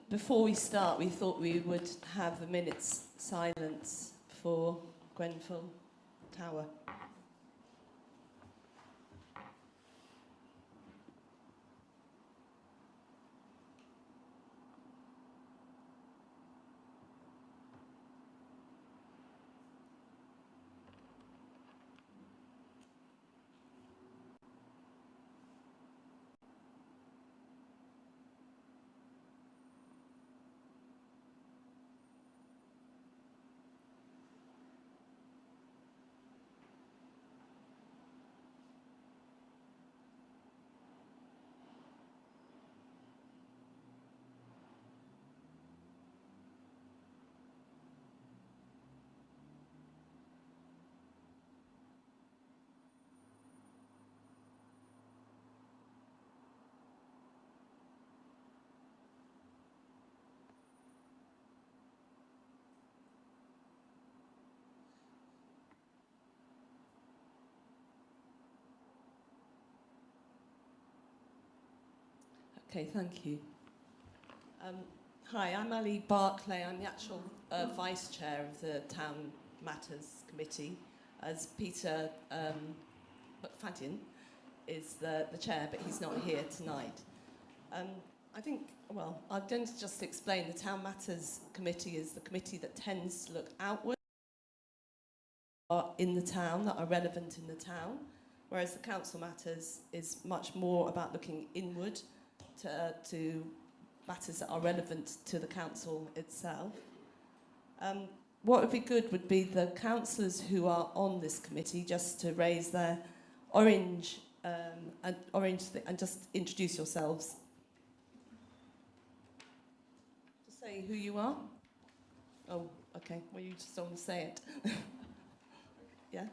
Before we start, we thought we would have a minute's silence for Grenfell Tower. Okay, thank you. Hi, I'm Ali Barclay. I'm the actual Vice Chair of the Town Matters Committee, as Peter Fadian is the Chair, but he's not here tonight. I think, well, I'm going to just explain. The Town Matters Committee is the committee that tends to look outward in the town, that are relevant in the town, whereas the Council Matters is much more about looking inward to matters that are relevant to the council itself. What would be good would be the councillors who are on this committee just to raise their orange and just introduce yourselves. Just say who you are. Oh, okay. Well, you just don't want to say it. Yeah.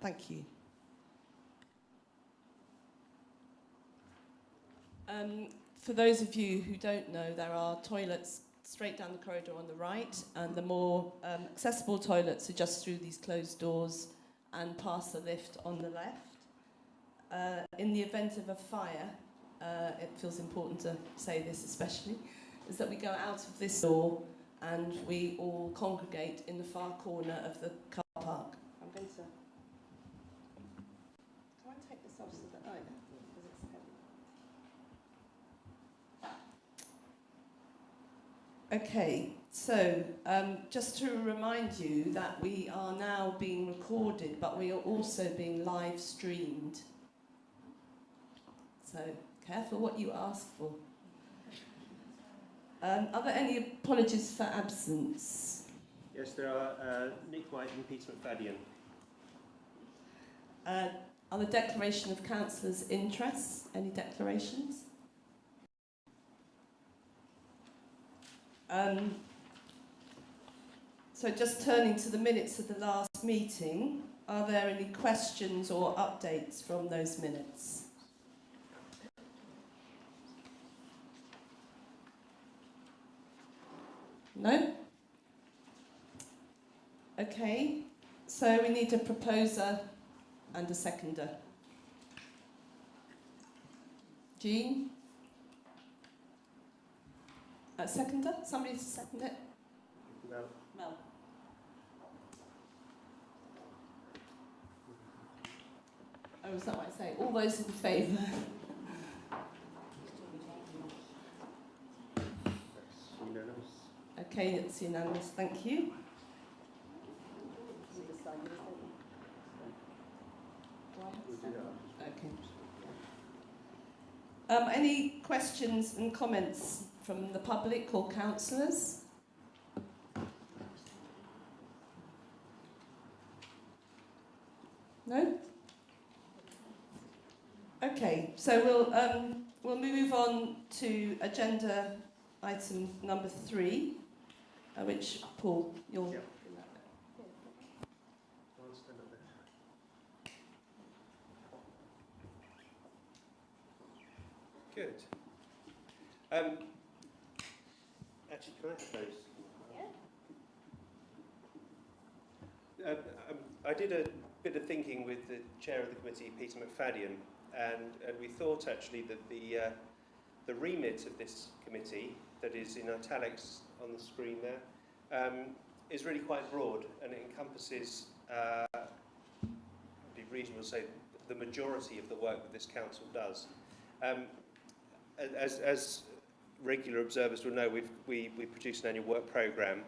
Thank you. For those of you who don't know, there are toilets straight down the corridor on the right, and the more accessible toilets are just through these closed doors and past the lift on the left. In the event of a fire, it feels important to say this especially, is that we go out of this door and we all congregate in the far corner of the car park. I'm going to... Can I take this off so that... Oh, yeah, because it's heavy. Okay, so just to remind you that we are now being recorded, but we are also being live streamed. So careful what you ask for. Are there any apologies for absence? Yes, there are Nick White and Peter McFadden. On the declaration of councillors' interests, any declarations? So just turning to the minutes of the last meeting, are there any questions or updates from those minutes? No? Okay, so we need a proposer and a seconder. Jean? A seconder? Somebody to second it? Mel. Mel. Oh, is that what I say? All those in favour? That's unanimous. Okay, it's unanimous, thank you. Okay. Any questions and comments from the public or councillors? No? Okay, so we'll move on to agenda item number 3, which Paul, you'll. Yep. Good. Actually, can I have those? Yeah. I did a bit of thinking with the chair of the committee, Peter McFadden, and we thought actually that the remit of this committee, that is in italics on the screen there, is really quite broad, and it encompasses, it'd be reasonable to say, the majority of the work that this council does. As regular observers will know, we produce an annual work programme,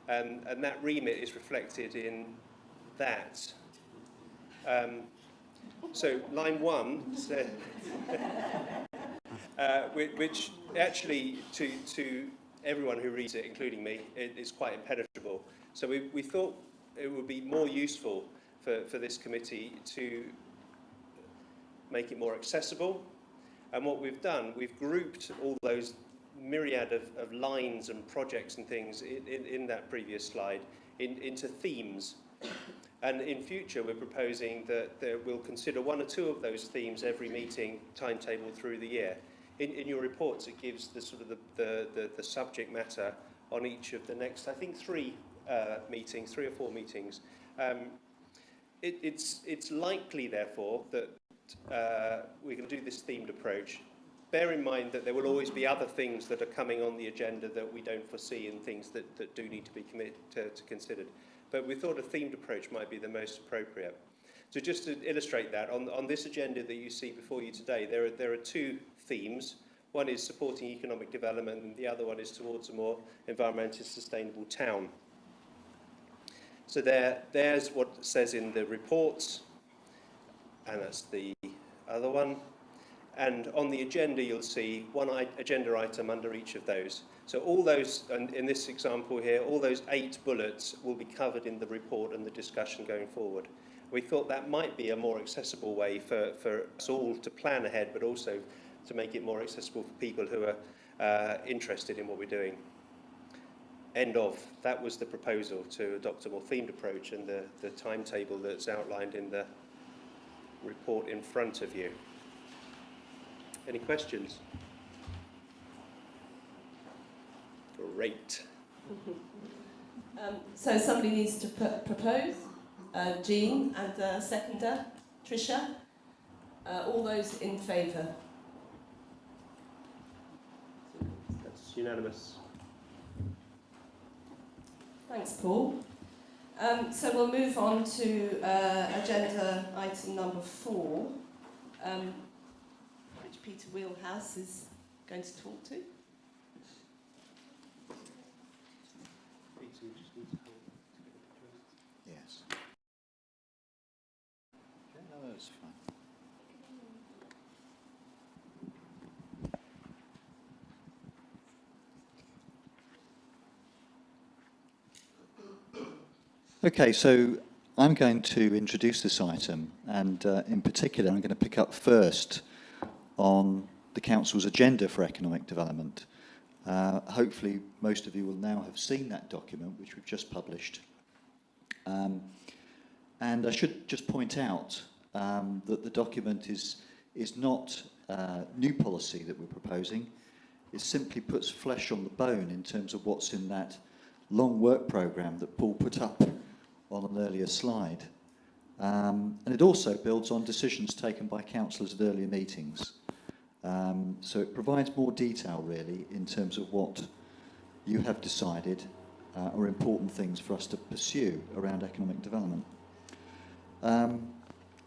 and that remit is reflected in that. So line 1 said, which actually to everyone who reads it, including me, it is quite impenetrable. So we thought it would be more useful for this committee to make it more accessible. And what we've done, we've grouped all those myriad of lines and projects and things in that previous slide into themes. And in future, we're proposing that we'll consider 1 or 2 of those themes every meeting timetable through the year. In your reports, it gives the sort of the subject matter on each of the next, I think, 3 meetings, 3 or 4 meetings. It's likely, therefore, that we're going to do this themed approach. Bear in mind that there will always be other things that are coming on the agenda that we don't foresee and things that do need to be considered. But we thought a themed approach might be the most appropriate. So just to illustrate that, on this agenda that you see before you today, there are 2 themes. One is supporting economic development, and the other one is towards a more environmentally sustainable town. So there's what it says in the reports, and that's the other one. And on the agenda, you'll see one agenda item under each of those. So all those, and in this example here, all those 8 bullets will be covered in the report and the discussion going forward. We thought that might be a more accessible way for us all to plan ahead, but also to make it more accessible for people who are interested in what we're doing. End of. That was the proposal, to adopt a more themed approach, and the timetable that's outlined in the report in front of you. Any questions? Great. So somebody needs to propose, Jean, and seconder, Tricia. All those in favour? That's unanimous. Thanks, Paul. So we'll move on to agenda item number 4, which Peter Wheelhouse is going to talk to. Peter, you just need to hold to get a picture. Yes. Okay, no, that's fine. Okay, so I'm going to introduce this item, and in particular I'm going to pick up first on the Council's agenda for economic development. Hopefully most of you will now have seen that document, which we've just published. And I should just point out that the document is not new policy that we're proposing. It simply puts flesh on the bone in terms of what's in that long work programme that Paul put up on an earlier slide. And it also builds on decisions taken by councillors at earlier meetings. So it provides more detail, really, in terms of what you have decided are important things for us to pursue around economic development.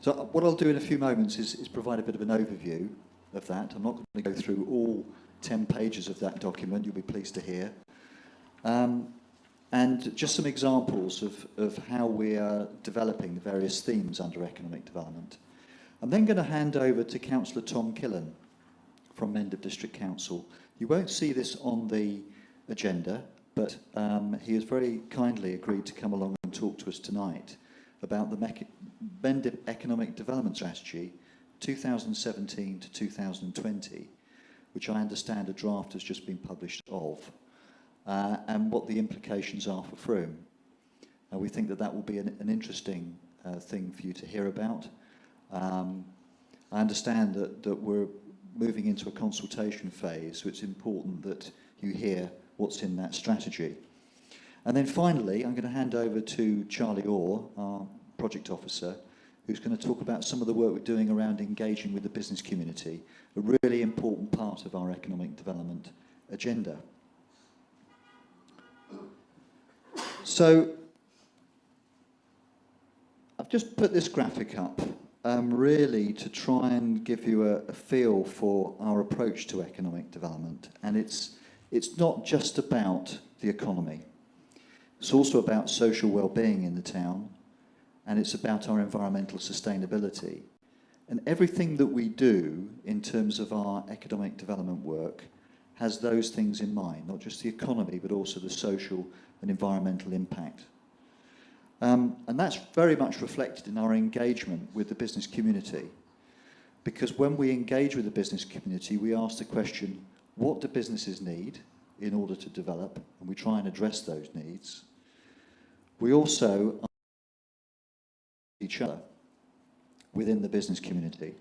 So what I'll do in a few moments is provide a bit of an overview of that. I'm not going to go through all 10 pages of that document, you'll be pleased to hear. And just some examples of how we are developing the various themes under economic development. I'm then going to hand over to Councillor Tom Killen from Mendip District Council. You won't see this on the agenda, but he has very kindly agreed to come along and talk to us tonight about the Mendip Economic Development Strategy 2017 to 2020, which I understand a draft has just been published of. And what the implications are for Frome. We think that will be an interesting thing for you to hear about. I understand that we're moving into a consultation phase, so it's important that you hear what's in that strategy. And then finally, I'm going to hand over to Charlie Orr, our project officer, who's going to talk about some of the work we're doing around engaging with the business community, a really important part of our economic development agenda. So, I've just put this graphic up really to try and give you a feel for our approach to economic development. And it's not just about the economy. It's also about social well-being in the town, and it's about our environmental sustainability. And everything that we do in terms of our economic development work has those things in mind, not just the economy, but also the social and environmental impact. And that's very much reflected in our engagement with the business community. Because when we engage with the business community, we ask the question, what do businesses need in order to develop? And we try and address those needs. We also ask each other within the business community,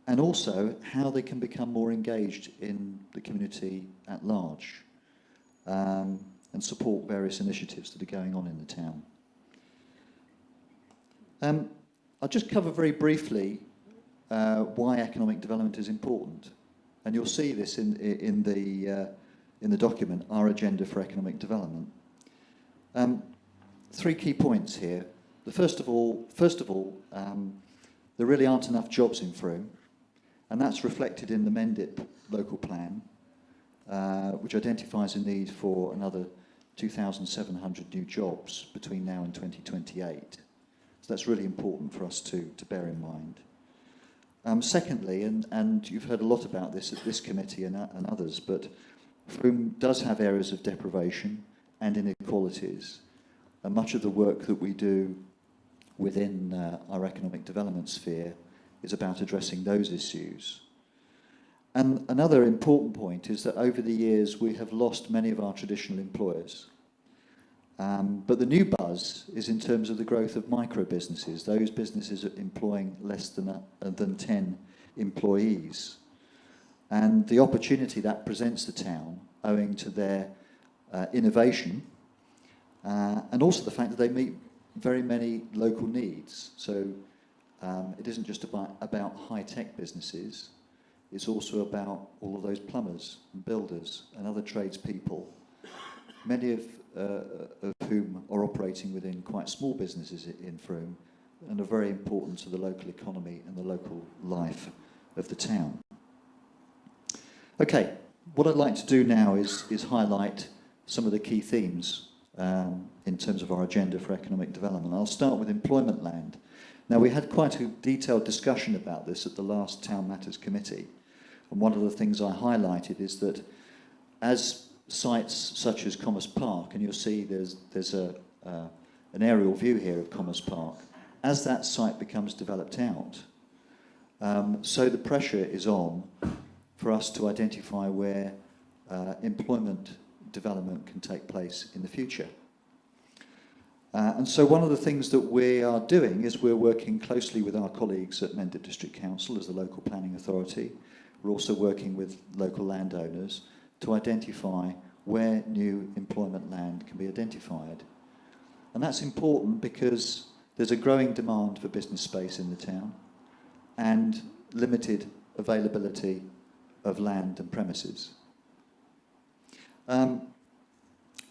and also how they can become more engaged in the community at large, and support various initiatives that are going on in the town. I'll just cover very briefly why economic development is important, and you'll see this in the document, Our Agenda for Economic Development. 3 key points here. First of all, there really aren't enough jobs in Frome, and that's reflected in the Mendip local plan, which identifies a need for another 2,700 new jobs between now and 2028. So that's really important for us to bear in mind. Secondly, and you've heard a lot about this at this committee and others, but Frome does have areas of deprivation and inequalities, and much of the work that we do within our economic development sphere is about addressing those issues. And another important point is that over the years we have lost many of our traditional employers. But the new buzz is in terms of the growth of micro businesses, those businesses employing less than 10 employees. And the opportunity that presents the town, owing to their innovation, and also the fact that they meet very many local needs. So it isn't just about high-tech businesses, it's also about all of those plumbers and builders and other tradespeople, many of whom are operating within quite small businesses in Frome and are very important to the local economy and the local life of the town. Okay, what I'd like to do now is highlight some of the key themes in terms of our agenda for economic development. I'll start with employment land. Now, we had quite a detailed discussion about this at the last Town Matters Committee, and one of the things I highlighted is that as sites such as Commerce Park, and you'll see there's an aerial view here of Commerce Park, as that site becomes developed out, so the pressure is on for us to identify where employment development can take place in the future. And so one of the things that we are doing is we're working closely with our colleagues at Mendip District Council as the local planning authority. We're also working with local landowners to identify where new employment land can be identified. And that's important because there's a growing demand for business space in the town and limited availability of land and premises.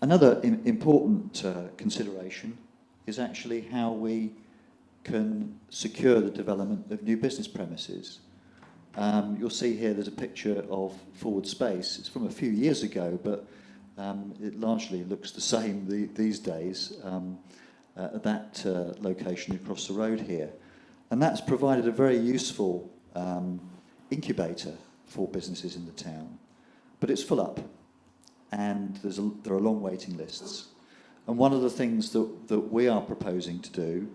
Another important consideration is actually how we can secure the development of new business premises. You'll see here there's a picture of Forward Space. It's from a few years ago, but it largely looks the same these days at that location across the road here. And that's provided a very useful incubator for businesses in the town. But it's full up, and there are long waiting lists. And one of the things that we are proposing to do,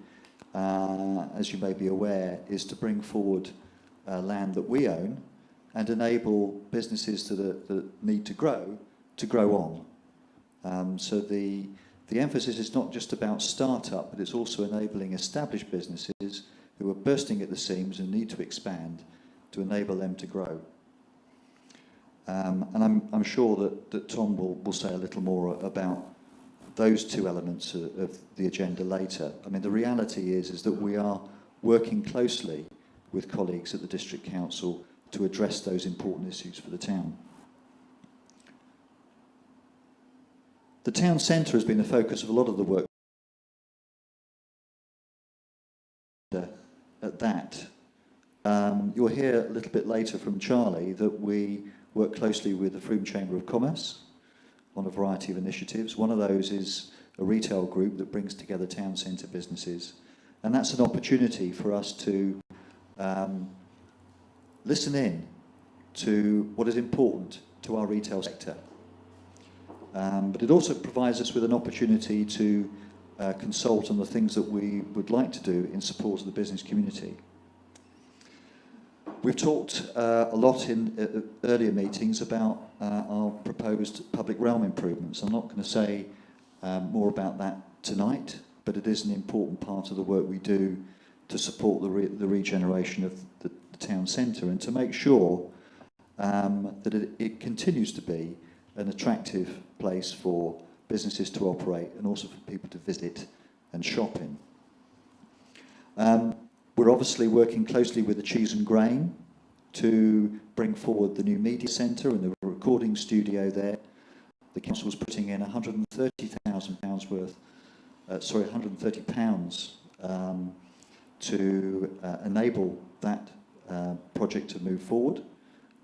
as you may be aware, is to bring forward land that we own and enable businesses that need to grow on. So the emphasis is not just about start-up, but it's also enabling established businesses who are bursting at the seams and need to expand to enable them to grow. And I'm sure that Tom will say a little more about those two elements of the agenda later. I mean, the reality is that we are working closely with colleagues at the District Council to address those important issues for the town. The town centre has been the focus of a lot of the work at that. You'll hear a little bit later from Charlie that we work closely with the Frome Chamber of Commerce on a variety of initiatives. One of those is a retail group that brings together town centre businesses, and that's an opportunity for us to listen in to what is important to our retail sector. But it also provides us with an opportunity to consult on the things that we would like to do in support of the business community. We've talked a lot in earlier meetings about our proposed public realm improvements. I'm not going to say more about that tonight, but it is an important part of the work we do to support the regeneration of the town centre and to make sure that it continues to be an attractive place for businesses to operate and also for people to visit and shop in. We're obviously working closely with the Cheese and Grain to bring forward the new media centre and the recording studio there. The council's putting in £130,000 worth, £130 to enable that project to move forward.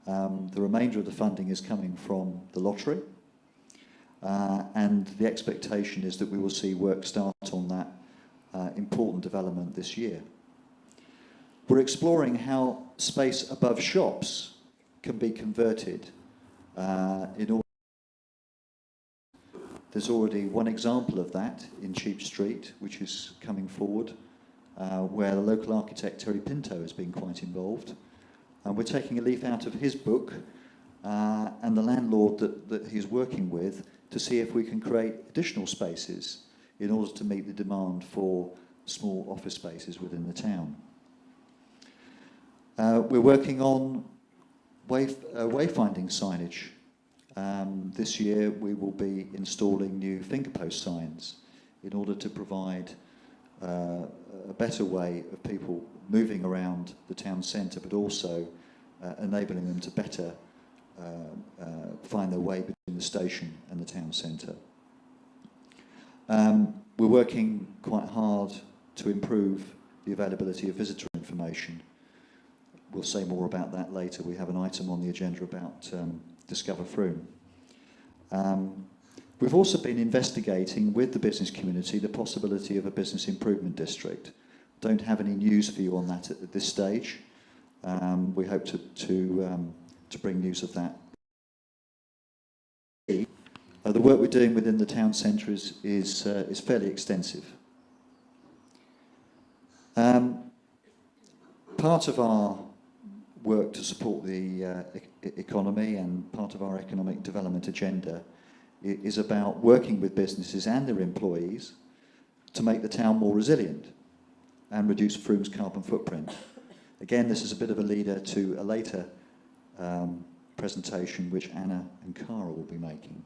The remainder of the funding is coming from the lottery, and the expectation is that we will see work start on that important development this year. We're exploring how space above shops can be converted in order. There's already one example of that in Cheap Street, which is coming forward, where the local architect Terry Pinto has been quite involved. And we're taking a leaf out of his book and the landlord that he's working with to see if we can create additional spaces in order to meet the demand for small office spaces within the town. We're working on wayfinding signage. This year we will be installing new fingerpost signs in order to provide a better way of people moving around the town centre, but also enabling them to better find their way between the station and the town centre. We're working quite hard to improve the availability of visitor information. We'll say more about that later. We have an item on the agenda about Discover Frome. We've also been investigating with the business community the possibility of a business improvement district. Don't have any news for you on that at this stage. We hope to bring news of that. The work we're doing within the town centre is fairly extensive. Part of our work to support the economy and part of our economic development agenda is about working with businesses and their employees to make the town more resilient and reduce Frome's carbon footprint. Again, this is a bit of a leader to a later presentation which Anna and Cara will be making.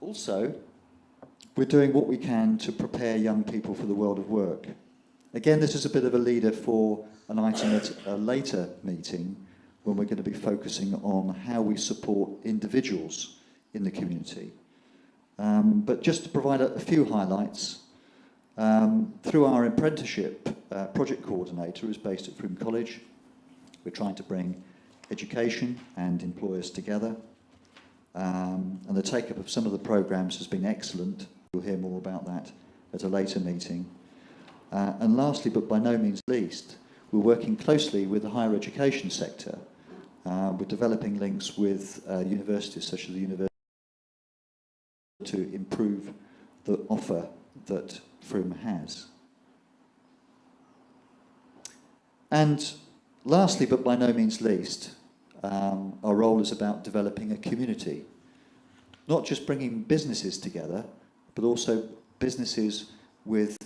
Also, we're doing what we can to prepare young people for the world of work. Again, this is a bit of a leader for an item at a later meeting when we're going to be focusing on how we support individuals in the community. But just to provide a few highlights, through our apprenticeship project coordinator who's based at Frome College, we're trying to bring education and employers together. And the take-up of some of the programmes has been excellent. You'll hear more about that at a later meeting. And lastly, but by no means least, we're working closely with the higher education sector. We're developing links with universities such as the University to improve the offer that Frome has. And lastly, but by no means least, our role is about developing a community. Not just bringing businesses together, but also businesses with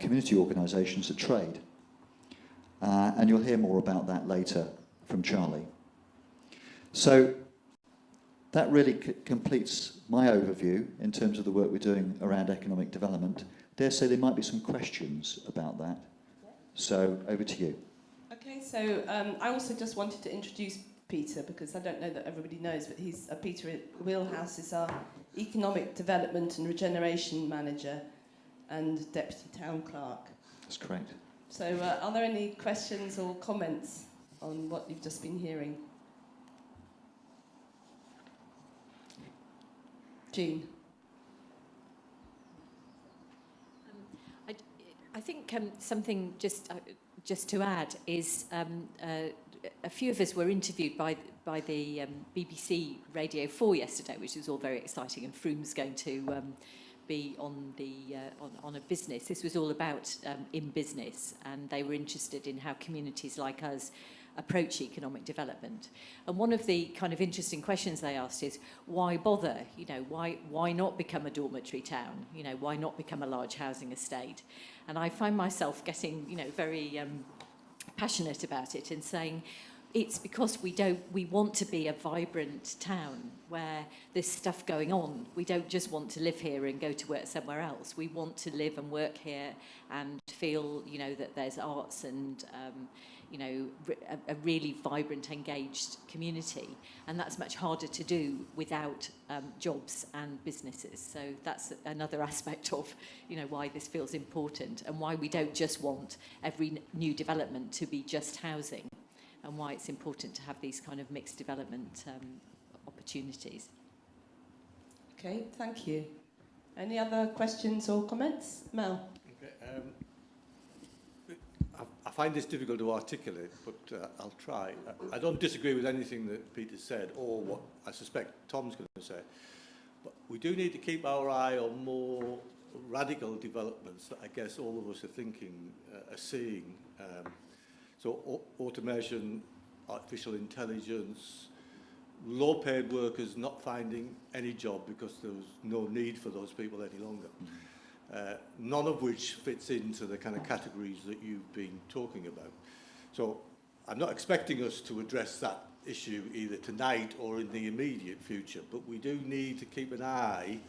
community organisations that trade. And you'll hear more about that later from Charlie. So that really completes my overview in terms of the work we're doing around economic development. Dare say there might be some questions about that. So over to you. Okay, so I also just wanted to introduce Peter, because I don't know that everybody knows, but he's Peter Wheelhouse is our Economic Development and Regeneration Manager and Deputy Town Clerk. That's correct. So are there any questions or comments on what you've just been hearing? Jean. I think something just to add is a few of us were interviewed by the BBC Radio 4 yesterday, which was all very exciting, and Frome's going to be on a business. This was all about in business, and they were interested in how communities like us approach economic development. And one of the kind of interesting questions they asked is, why bother? You know, why not become a dormitory town? You know, why not become a large housing estate? And I find myself getting, you know, very passionate about it and saying, it's because we want to be a vibrant town where there's stuff going on. We don't just want to live here and go to work somewhere else. We want to live and work here and feel, you know, that there's arts and, you know, a really vibrant, engaged community. And that's much harder to do without jobs and businesses. So that's another aspect of, you know, why this feels important and why we don't just want every new development to be just housing, and why it's important to have these kind of mixed development opportunities. Okay, thank you. Any other questions or comments? Mel? Okay, I find this difficult to articulate, but I'll try. I don't disagree with anything that Peter said or what I suspect Tom's going to say, but we do need to keep our eye on more radical developments that I guess all of us are thinking, are seeing. So automation, artificial intelligence, low-paid workers not finding any job because there's no need for those people any longer. None of which fits into the kind of categories that you've been talking about. So I'm not expecting us to address that issue either tonight or in the immediate future, but we do need to keep an eye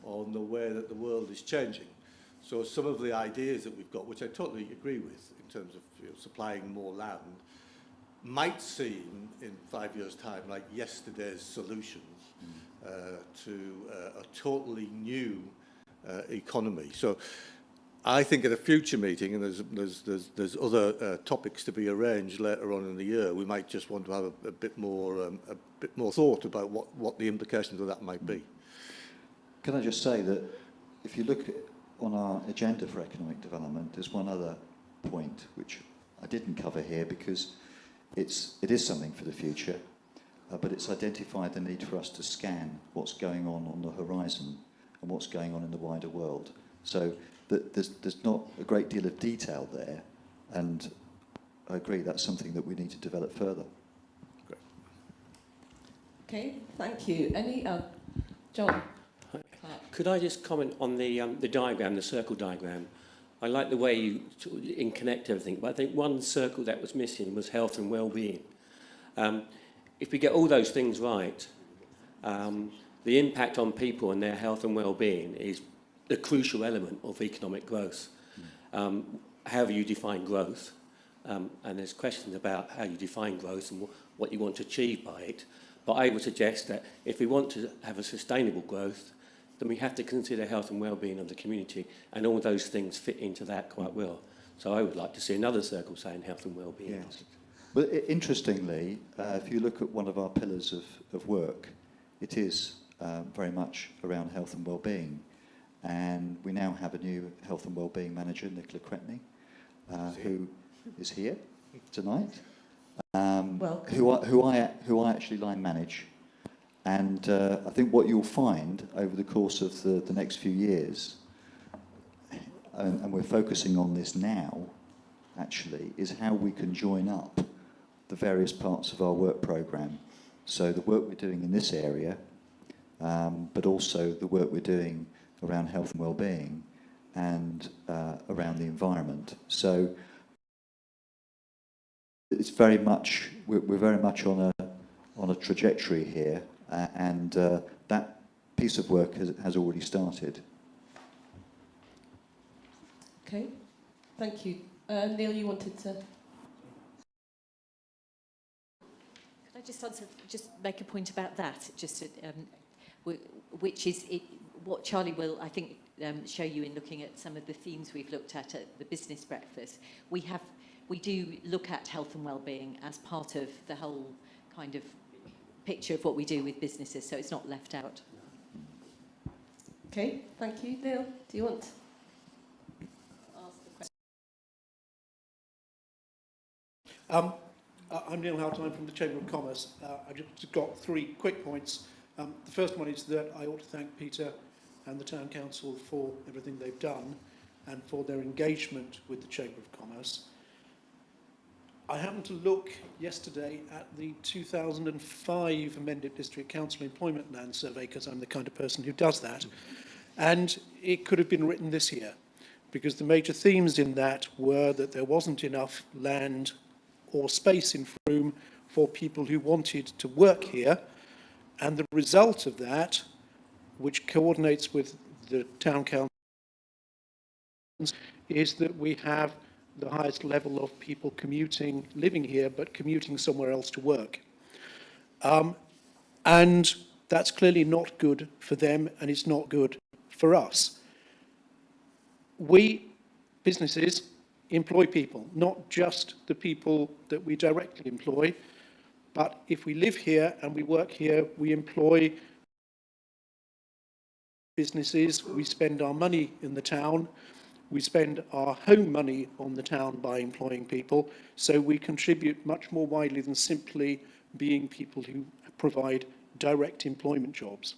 on the way that the world is changing. So some of the ideas that we've got, which I totally agree with in terms of supplying more land, might seem in 5 years' time like yesterday's solutions to a totally new economy. So I think at a future meeting, and there's other topics to be arranged later on in the year, we might just want to have a bit more thought about what the implications of that might be. Can I just say that if you look on our agenda for economic development, there's one other point which I didn't cover here because it is something for the future, but it's identified the need for us to scan what's going on the horizon and what's going on in the wider world. So there's not a great deal of detail there, and I agree that's something that we need to develop further. Great. Okay, thank you. Any, John? Could I just comment on the diagram, the circle diagram? I like the way you connect everything, but I think one circle that was missing was health and well-being. If we get all those things right, the impact on people and their health and well-being is the crucial element of economic growth. However you define growth, and there's questions about how you define growth and what you want to achieve by it, but I would suggest that if we want to have a sustainable growth, then we have to consider health and well-being of the community, and all those things fit into that quite well. So I would like to see another circle saying health and well-being. Yes. But interestingly, if you look at one of our pillars of work, it is very much around health and well-being. And we now have a new health and well-being manager, Nicola Cretney, who is here tonight, who I actually line manage. And I think what you'll find over the course of the next few years, and we're focusing on this now, actually, is how we can join up the various parts of our work programme. So the work we're doing in this area, but also the work we're doing around health and well-being and around the environment. So it's very much, we're very much on on a trajectory here, and that piece of work has already started. Okay, thank you. Neil, you wanted to... Could I just answer, just make a point about that, just to, which is what Charlie will, I think, show you in looking at some of the themes we've looked at the business breakfast. We do look at health and well-being as part of the whole kind of picture of what we do with businesses, so it's not left out. Okay, thank you. Neil, do you want to ask the question? I'm Neil Howtime from the Chamber of Commerce. I've just got 3 quick points. The first one is that I ought to thank Peter and the Town Council for everything they've done and for their engagement with the Chamber of Commerce. I happened to look yesterday at the 2005 Mendip District Council Employment Land Survey, because I'm the kind of person who does that, and it could have been written this year, because the major themes in that were that there wasn't enough land or space in Frome for people who wanted to work here, and the result of that, which coordinates with the Town Council, is that we have the highest level of people commuting, living here, but commuting somewhere else to work. And that's clearly not good for them, and it's not good for us. We, businesses, employ people, not just the people that we directly employ, but if we live here and we work here, we employ businesses, we spend our money in the town, we spend our home money on the town by employing people, so we contribute much more widely than simply being people who provide direct employment jobs.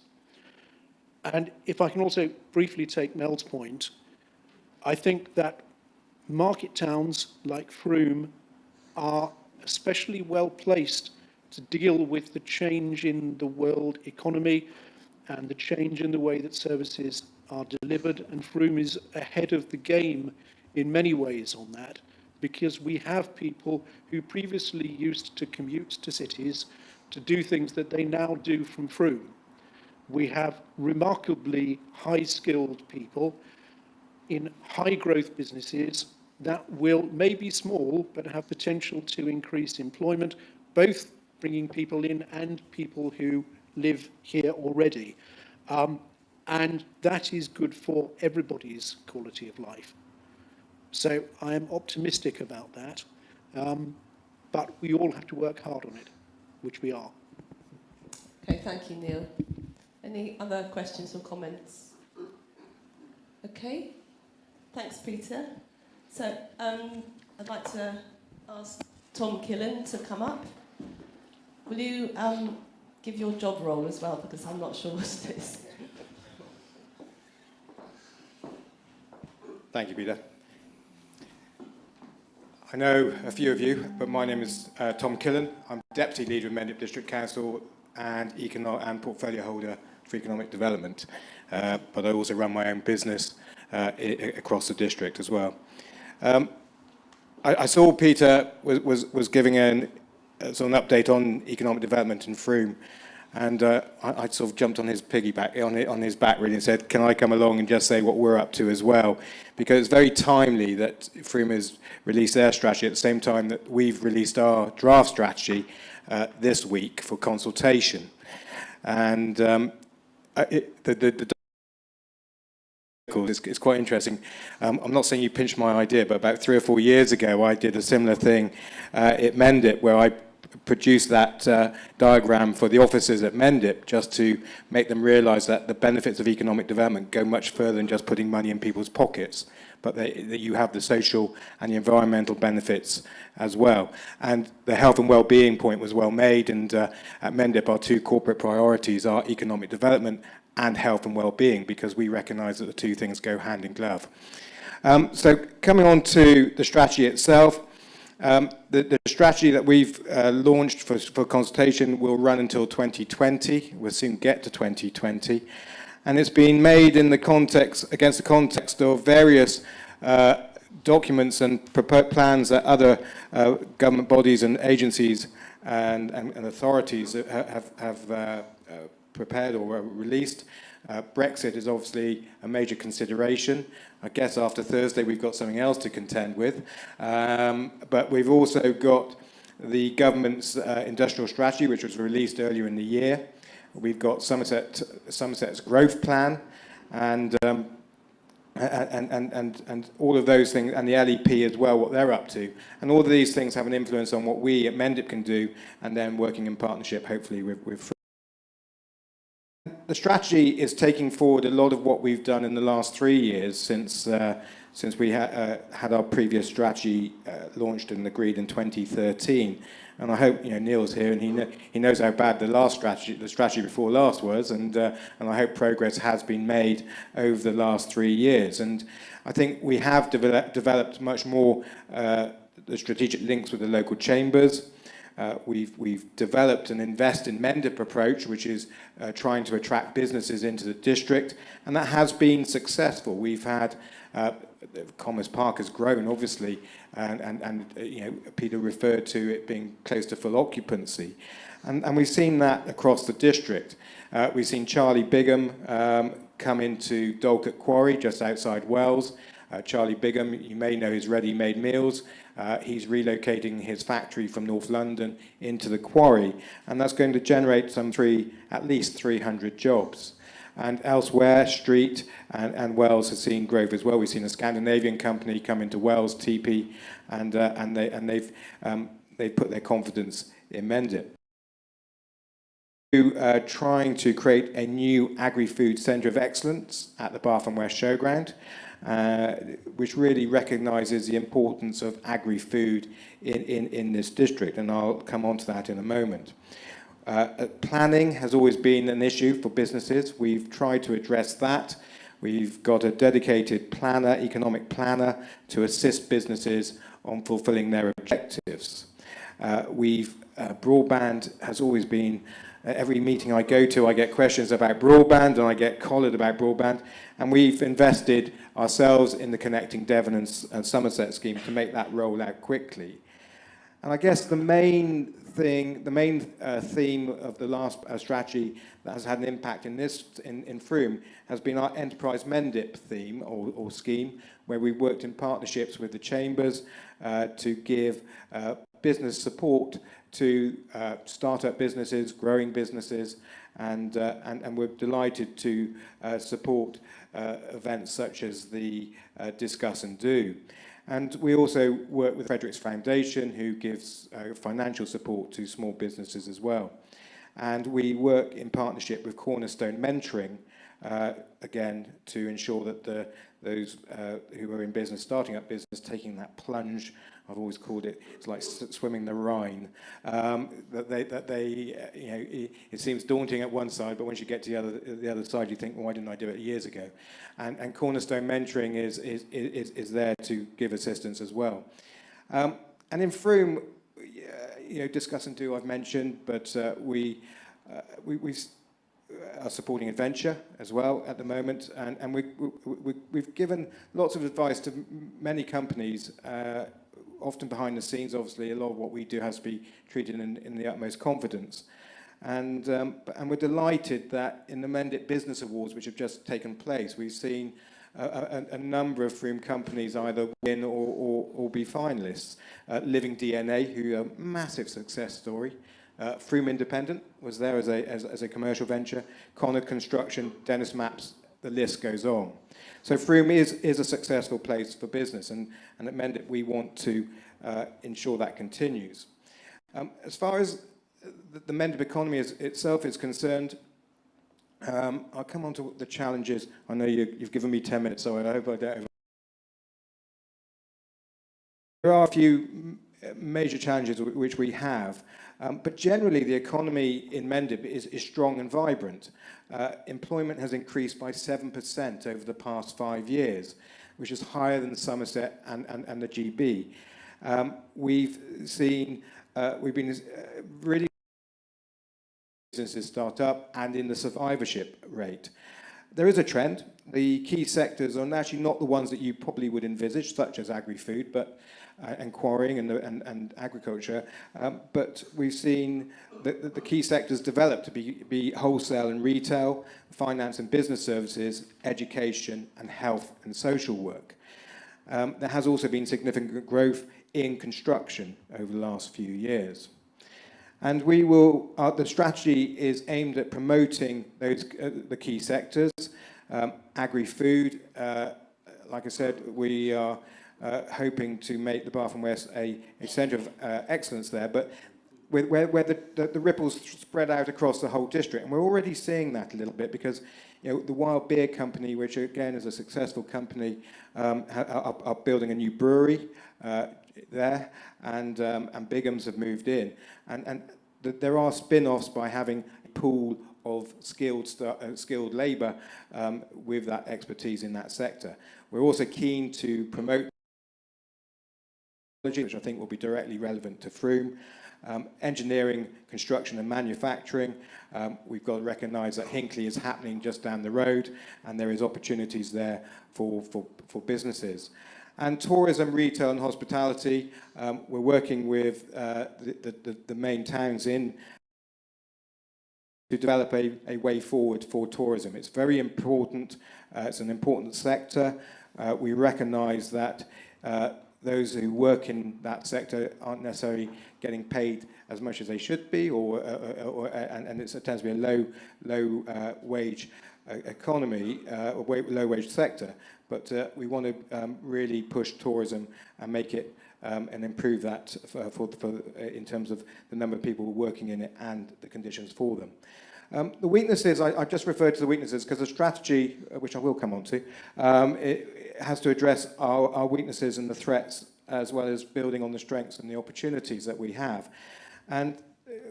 And if I can also briefly take Mel's point, I think that market towns like Frome are especially well placed to deal with the change in the world economy and the change in the way that services are delivered, and Frome is ahead of the game in many ways on that, because we have people who previously used to commute to cities to do things that they now do from Frome. We have remarkably high-skilled people in high-growth businesses that will, may be small, but have potential to increase employment, both bringing people in and people who live here already. And that is good for everybody's quality of life. So I am optimistic about that, but we all have to work hard on it, which we are. Okay, thank you, Neil. Any other questions or comments? Okay, thanks, Peter. So I'd like to ask Tom Killen to come up. Will you give your job role as well, because I'm not sure what it is. Thank you, Peter. I know a few of you, but my name is Tom Killen. I'm Deputy Leader of Mendip District Council and Portfolio Holder for Economic Development. But I also run my own business across the district as well. I saw Peter was giving an update on economic development in Frome, and I sort of jumped on his piggyback, on his back really, and said, can I come along and just say what we're up to as well? Because it's very timely that Frome has released their strategy at the same time that we've released our draft strategy this week for consultation. And it's quite interesting. I'm not saying you pinched my idea, but about 3 or 4 years ago, I did a similar thing at Mendip, where I produced that diagram for the officers at Mendip, just to make them realise that the benefits of economic development go much further than just putting money in people's pockets, but that you have the social and the environmental benefits as well. And the health and well-being point was well made, and at Mendip, our 2 corporate priorities are economic development and health and well-being, because we recognise that the 2 things go hand in glove. So coming on to the strategy itself, the strategy that we've launched for consultation will run until 2020. We'll soon get to 2020. And it's been made in the context, against the context of various documents and plans that other government bodies and agencies and authorities have prepared or released. Brexit is obviously a major consideration. I guess after Thursday we've got something else to contend with. But we've also got the government's industrial strategy, which was released earlier in the year. We've got Somerset's growth plan, and all of those things, and the LEP as well, what they're up to. And all of these things have an influence on what we at Mendip can do, and then working in partnership, hopefully, with the strategy is taking forward a lot of what we've done in the last 3 years since we had our previous strategy launched and agreed in 2013. And I hope, Neil's here and he knows how bad the strategy before last was, and I hope progress has been made over the last 3 years. And I think we have developed much more the strategic links with the local chambers. We've developed an invest in Mendip approach, which is trying to attract businesses into the district, and that has been successful. We've had Commerce Park has grown, obviously, and Peter referred to it being close to full occupancy, and we've seen that across the district. We've seen Charlie Bigham come into Dorset Quarry just outside Wells. Charlie Bigham, you may know his ready-made meals. He's relocating his factory from North London into the quarry, and that's going to generate at least 300 jobs. And elsewhere, Street and Wells has seen growth as well. We've seen a Scandinavian company come into Wells, TP, and they've put their confidence in Mendip. Trying to create a new agri-food centre of excellence at the Bath and West Showground, which really recognises the importance of agri-food in this district, and I'll come on to that in a moment. Planning has always been an issue for businesses. We've tried to address that. We've got a dedicated planner, economic planner, to assist businesses on fulfilling their objectives. Broadband has always been, every meeting I go to, I get questions about broadband, and I get collared about broadband, and we've invested ourselves in the Connecting Devon and Somerset scheme to make that roll out quickly. And I guess the main theme of the last strategy that has had an impact in Frome has been our Enterprise Mendip theme or scheme, where we worked in partnerships with the chambers to give business support to start-up businesses, growing businesses, and we're delighted to support events such as the Discuss and Do. And we also work with Frederick's Foundation, who gives financial support to small businesses as well. And we work in partnership with Cornerstone Mentoring, again, to ensure that those who are in business, starting up business, taking that plunge, I've always called it, it's like swimming the Rhine. It seems daunting at one side, but once you get to the other side, you think, well, why didn't I do it years ago? And Cornerstone Mentoring is there to give assistance as well. And in Frome, Discuss and Do I've mentioned, but we are supporting Adventure as well at the moment, and we've given lots of advice to many companies. Often behind the scenes, obviously, a lot of what we do has to be treated in the utmost confidence. And we're delighted that in the Mendip Business Awards, which have just taken place, we've seen a number of Frome companies either win or be finalists. Living DNA, who are a massive success story. Frome Independent was there as a commercial venture. Connor Construction, Dennis Maps, the list goes on. So Frome is a successful place for business, and at Mendip we want to ensure that continues. As far as the Mendip economy itself is concerned, I'll come on to the challenges. I know you've given me 10 minutes, so I hope I don't. There are a few major challenges which we have, but generally the economy in Mendip is strong and vibrant. Employment has increased by 7% over the past 5 years, which is higher than Somerset and the GB. We've been really businesses start up and in the survivorship rate. There is a trend. The key sectors are actually not the ones that you probably would envisage, such as agri-food, but and quarrying and agriculture, but we've seen the key sectors develop to be wholesale and retail, finance and business services, education and health and social work. There has also been significant growth in construction over the last few years. And the strategy is aimed at promoting the key sectors, agri-food. Like I said, we are hoping to make the Bath and West a centre of excellence there, but where the ripples spread out across the whole district. And we're already seeing that a little bit because the Wild Beer Company, which again is a successful company, are building a new brewery there, and Bigham's have moved in. And there are spin-offs by having a pool of skilled labour with that expertise in that sector. We're also keen to promote technology, which I think will be directly relevant to Frome. Engineering, construction and manufacturing. We've got to recognise that Hinckley is happening just down the road, and there is opportunities there for businesses. And tourism, retail and hospitality, we're working with the main towns to develop a way forward for tourism. It's very important. It's an important sector. We recognise that those who work in that sector aren't necessarily getting paid as much as they should be, and it tends to be a low wage economy, low wage sector. But we want to really push tourism and make it and improve that in terms of the number of people working in it and the conditions for them. The weaknesses, I just referred to the weaknesses because the strategy, which I will come on to, it has to address our weaknesses and the threats, as well as building on the strengths and the opportunities that we have. And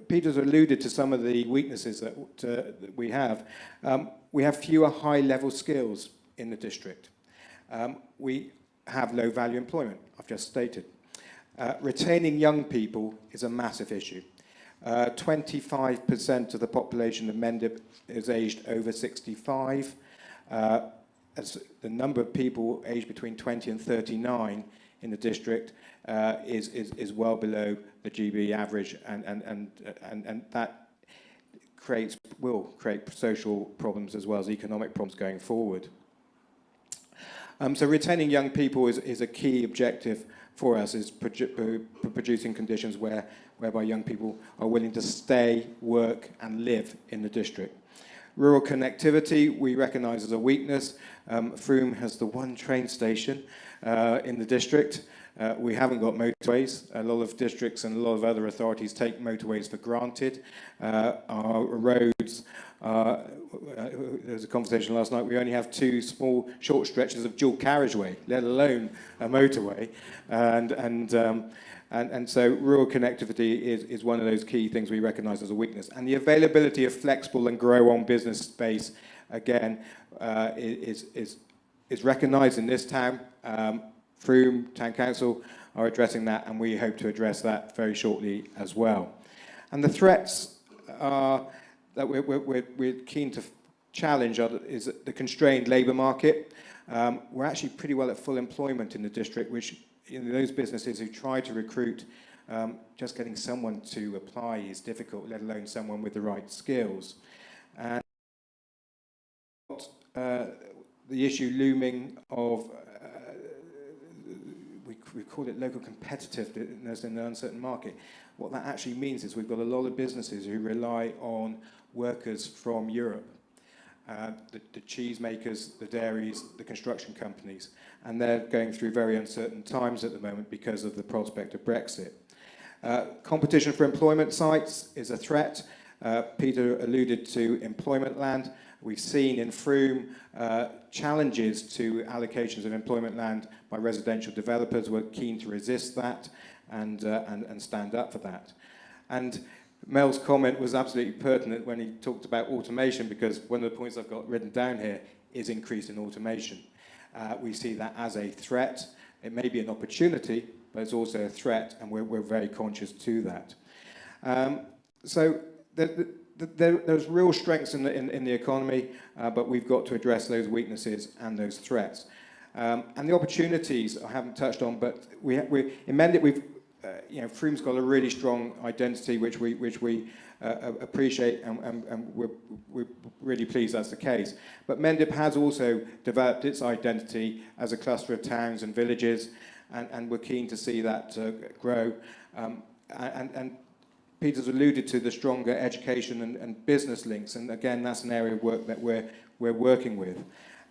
Peter's alluded to some of the weaknesses that we have. We have fewer high-level skills in the district. We have low-value employment, I've just stated. Retaining young people is a massive issue. 25% of the population of Mendip is aged over 65. As the number of people aged between 20 and 39 in the district is well below the GB average, and that will create social problems as well as economic problems going forward. So retaining young people is a key objective for us, is producing conditions whereby young people are willing to stay, work and live in the district. Rural connectivity we recognise as a weakness. Frome has the one train station in the district. We haven't got motorways. A lot of districts and a lot of other authorities take motorways for granted. Our roads, there was a conversation last night, we only have 2 small short stretches of dual carriageway, let alone a motorway. And so rural connectivity is one of those key things we recognise as a weakness. And the availability of flexible and grow-on business space, again, is recognised in this town. Frome Town Council are addressing that, and we hope to address that very shortly as well. And the threats are that we're keen to challenge is the constrained labour market. We're actually pretty well at full employment in the district, which those businesses who try to recruit, just getting someone to apply is difficult, let alone someone with the right skills. And the issue looming of, we call it local competitiveness in an uncertain market. What that actually means is we've got a lot of businesses who rely on workers from Europe. The cheese makers, the dairies, the construction companies, and they're going through very uncertain times at the moment because of the prospect of Brexit. Competition for employment sites is a threat. Peter alluded to employment land. We've seen in Frome challenges to allocations of employment land by residential developers. We're keen to resist that and stand up for that. And Mel's comment was absolutely pertinent when he talked about automation, because one of the points I've got written down here is increase in automation. We see that as a threat. It may be an opportunity, but it's also a threat, and we're very conscious to that. So there's real strengths in the economy, but we've got to address those weaknesses and those threats. And the opportunities I haven't touched on, but we in Mendip, Frome's got a really strong identity, which we appreciate, and we're really pleased that's the case. But Mendip has also developed its identity as a cluster of towns and villages, and we're keen to see that grow. And Peter's alluded to the stronger education and business links, and again, that's an area of work that we're working with.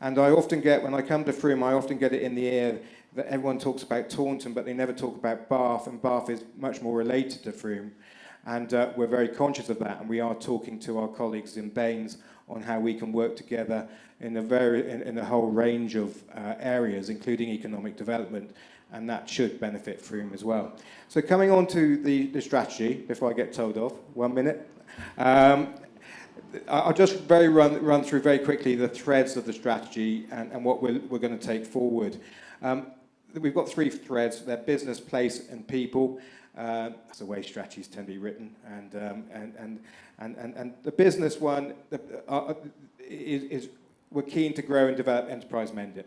And I often get, when I come to Frome, I often get it in the ear that everyone talks about Taunton, but they never talk about Bath, and Bath is much more related to Frome. And we're very conscious of that, and we are talking to our colleagues in Baines on how we can work together in a whole range of areas, including economic development, and that should benefit Frome as well. So coming on to the strategy, before I get told off, 1 minute. I'll just run through very quickly the threads of the strategy and what we're going to take forward. We've got 3 threads. They're business, place, and people. That's the way strategies tend to be written. And the business one is we're keen to grow and develop Enterprise Mendip,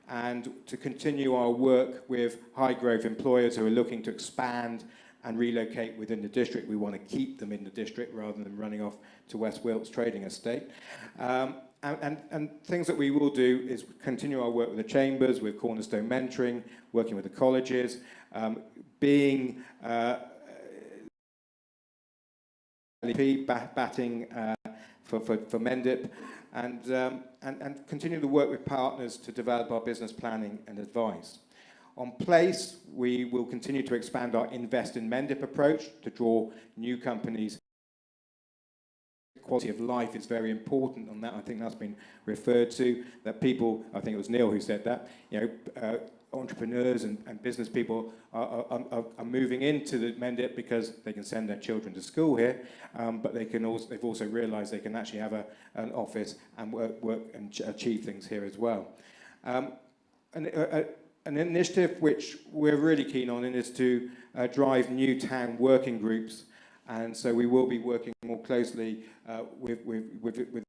and to continue our work with high-growth employers who are looking to expand and relocate within the district. We want to keep them in the district rather than running off to West Wilts Trading Estate. And things that we will do is continue our work with the chambers, with Cornerstone Mentoring, working with the colleges, being batting for Mendip, and continue to work with partners to develop our business planning and advice. On place, we will continue to expand our Invest in Mendip approach to draw new companies. Quality of life is very important on that. I think that's been referred to, that people, I think it was Neil who said that, entrepreneurs and business people are moving into the Mendip because they can send their children to school here, but they've also realised they can actually have an office and work and achieve things here as well. An initiative which we're really keen on is to drive new town working groups, and so we will be working more closely with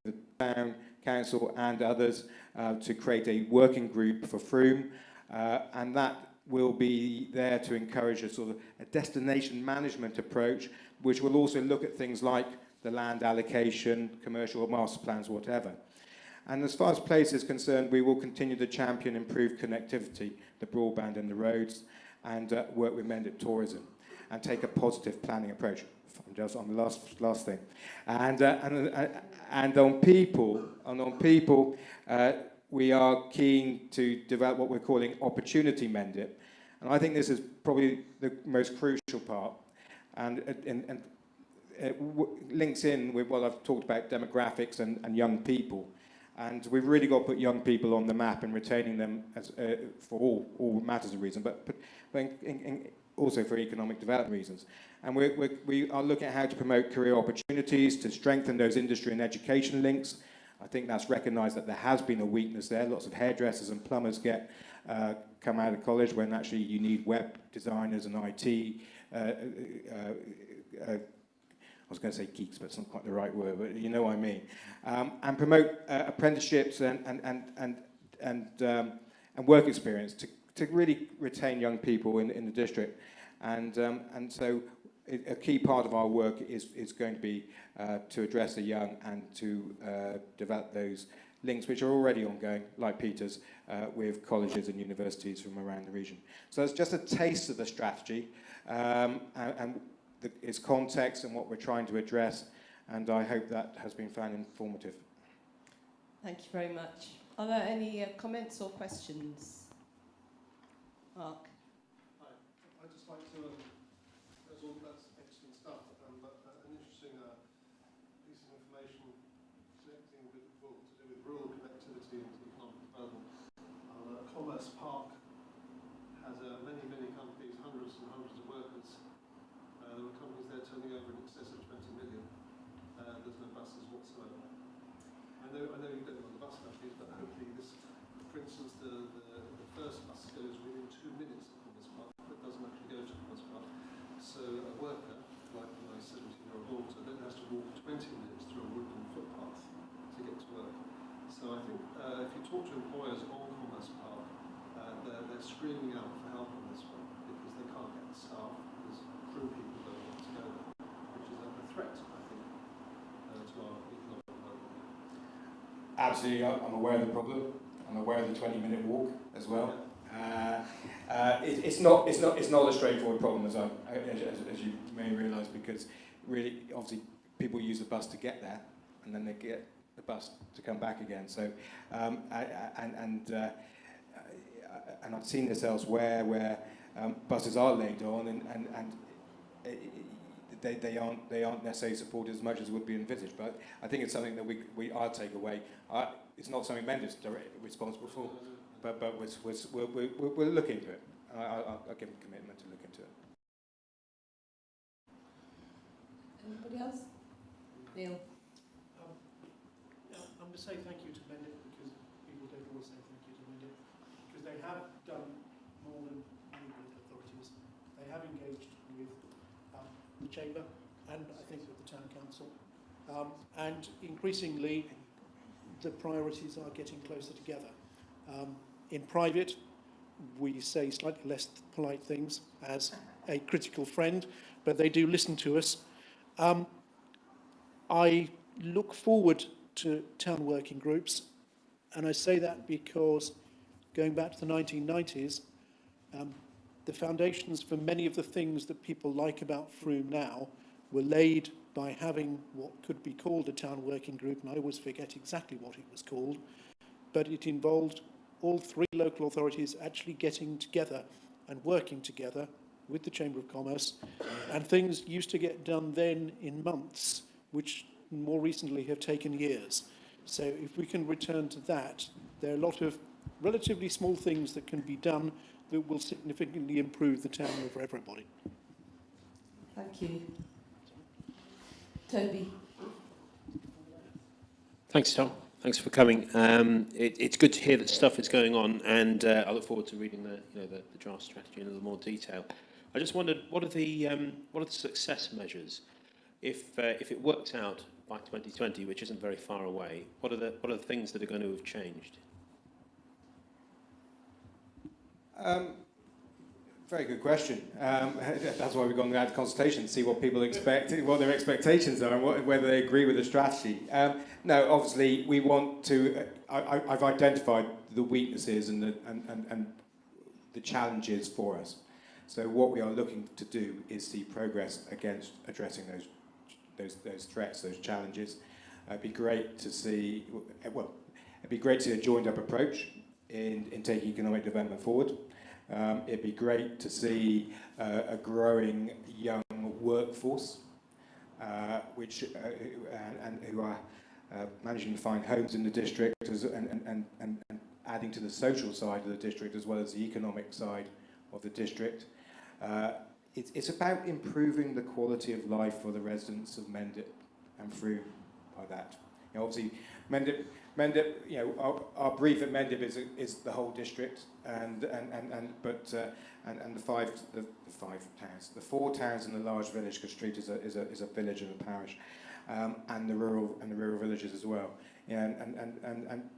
the town council and others to create a working group for Frome, and that will be there to encourage a sort of a destination management approach, which will also look at things like the land allocation, commercial master plans, whatever. And as far as place is concerned, we will continue to champion improved connectivity, the broadband and the roads, and work with Mendip Tourism, and take a positive planning approach. I'm just on the last thing. And on people, we are keen to develop what we're calling opportunity Mendip, and I think this is probably the most crucial part, and it links in with what I've talked about, demographics and young people. And we've really got to put young people on the map and retaining them as, for all matters of reason, but also for economic development reasons. And we are looking at how to promote career opportunities, to strengthen those industry and education links. I think that's recognised that there has been a weakness there. Lots of hairdressers and plumbers come out of college when actually you need web designers and IT. I was going to say geeks, but it's not quite the right word, but you know what I mean. And promote apprenticeships and work experience to really retain young people in the district. And so a key part of our work is going to be to address the young and to develop those links, which are already ongoing, like Peter's, with colleges and universities from around the region. So it's just a taste of the strategy, and its context and what we're trying to address, and I hope that has been found informative. Thank you very much. Are there any comments or questions? Mark? Hi. I'd just like to, that's excellent stuff, but an interesting piece of information connecting with, to do with rural connectivity and economic development. Commerce Park has many companies, hundreds and hundreds of workers. There were companies there turning over in excess of 20 million. There's no buses whatsoever. I know you don't run the bus companies, but hopefully this, for instance, the first bus goes within 2 minutes of Commerce Park, but doesn't actually go to Commerce Park. So a worker, like my 17-year-old daughter, then has to walk 20 minutes through a wooden footpath to get to work. So I think if you talk to employers on Commerce Park, they're screaming out for help on this one because they can't get the staff, because Frome people don't want to go there, which is a threat, I think, to our economic development. Absolutely, I'm aware of the problem. I'm aware of the 20-minute walk as well. It's not a straightforward problem, as you may realise, because really, obviously, people use the bus to get there, and then they get the bus to come back again. So, and I've seen this elsewhere where buses are laid on, and they aren't necessarily supported as much as would be envisaged. But I think it's something that we are take away. It's not something Mendes directly responsible for, but we'll look into it. I'll give a commitment to look into it. Anybody else? Neil. I'm going to say thank you to Mendip, because people don't always say thank you to Mendip, because they have done more than legal authorities. They have engaged with the Chamber and I think with the Town Council. And increasingly, the priorities are getting closer together. In private, we say slightly less polite things as a critical friend, but they do listen to us. I look forward to town working groups, and I say that because going back to the 1990s, the foundations for many of the things that people like about Frome now were laid by having what could be called a town working group, and I always forget exactly what it was called, but it involved all three local authorities actually getting together and working together with the Chamber of Commerce, and things used to get done then in months, which more recently have taken years. So if we can return to that, there are a lot of relatively small things that can be done that will significantly improve the town for everybody. Thank you. Toby. Thanks, Tom. Thanks for coming. It's good to hear that stuff is going on, and I look forward to reading the draft strategy in a little more detail. I just wondered, what are the success measures if it works out by 2020, which isn't very far away? What are the things that are going to have changed? Very good question. That's why we've gone out to consultation to see what people expect, what their expectations are, and whether they agree with the strategy. No, obviously we want to. I've identified the weaknesses and the challenges for us. So what we are looking to do is see progress against addressing those threats, those challenges. It'd be great to see. Well, it'd be great to see a joined-up approach in taking economic development forward. It'd be great to see a growing young workforce, who are managing to find homes in the district and adding to the social side of the district as well as the economic side of the district. It's about improving the quality of life for the residents of Mendip and Frome by that. You know, obviously, Mendip. You know, our brief at Mendip is the whole district, and the five towns, the 4 towns and the large village, because Street is a village and a parish, and the rural villages as well. Yeah,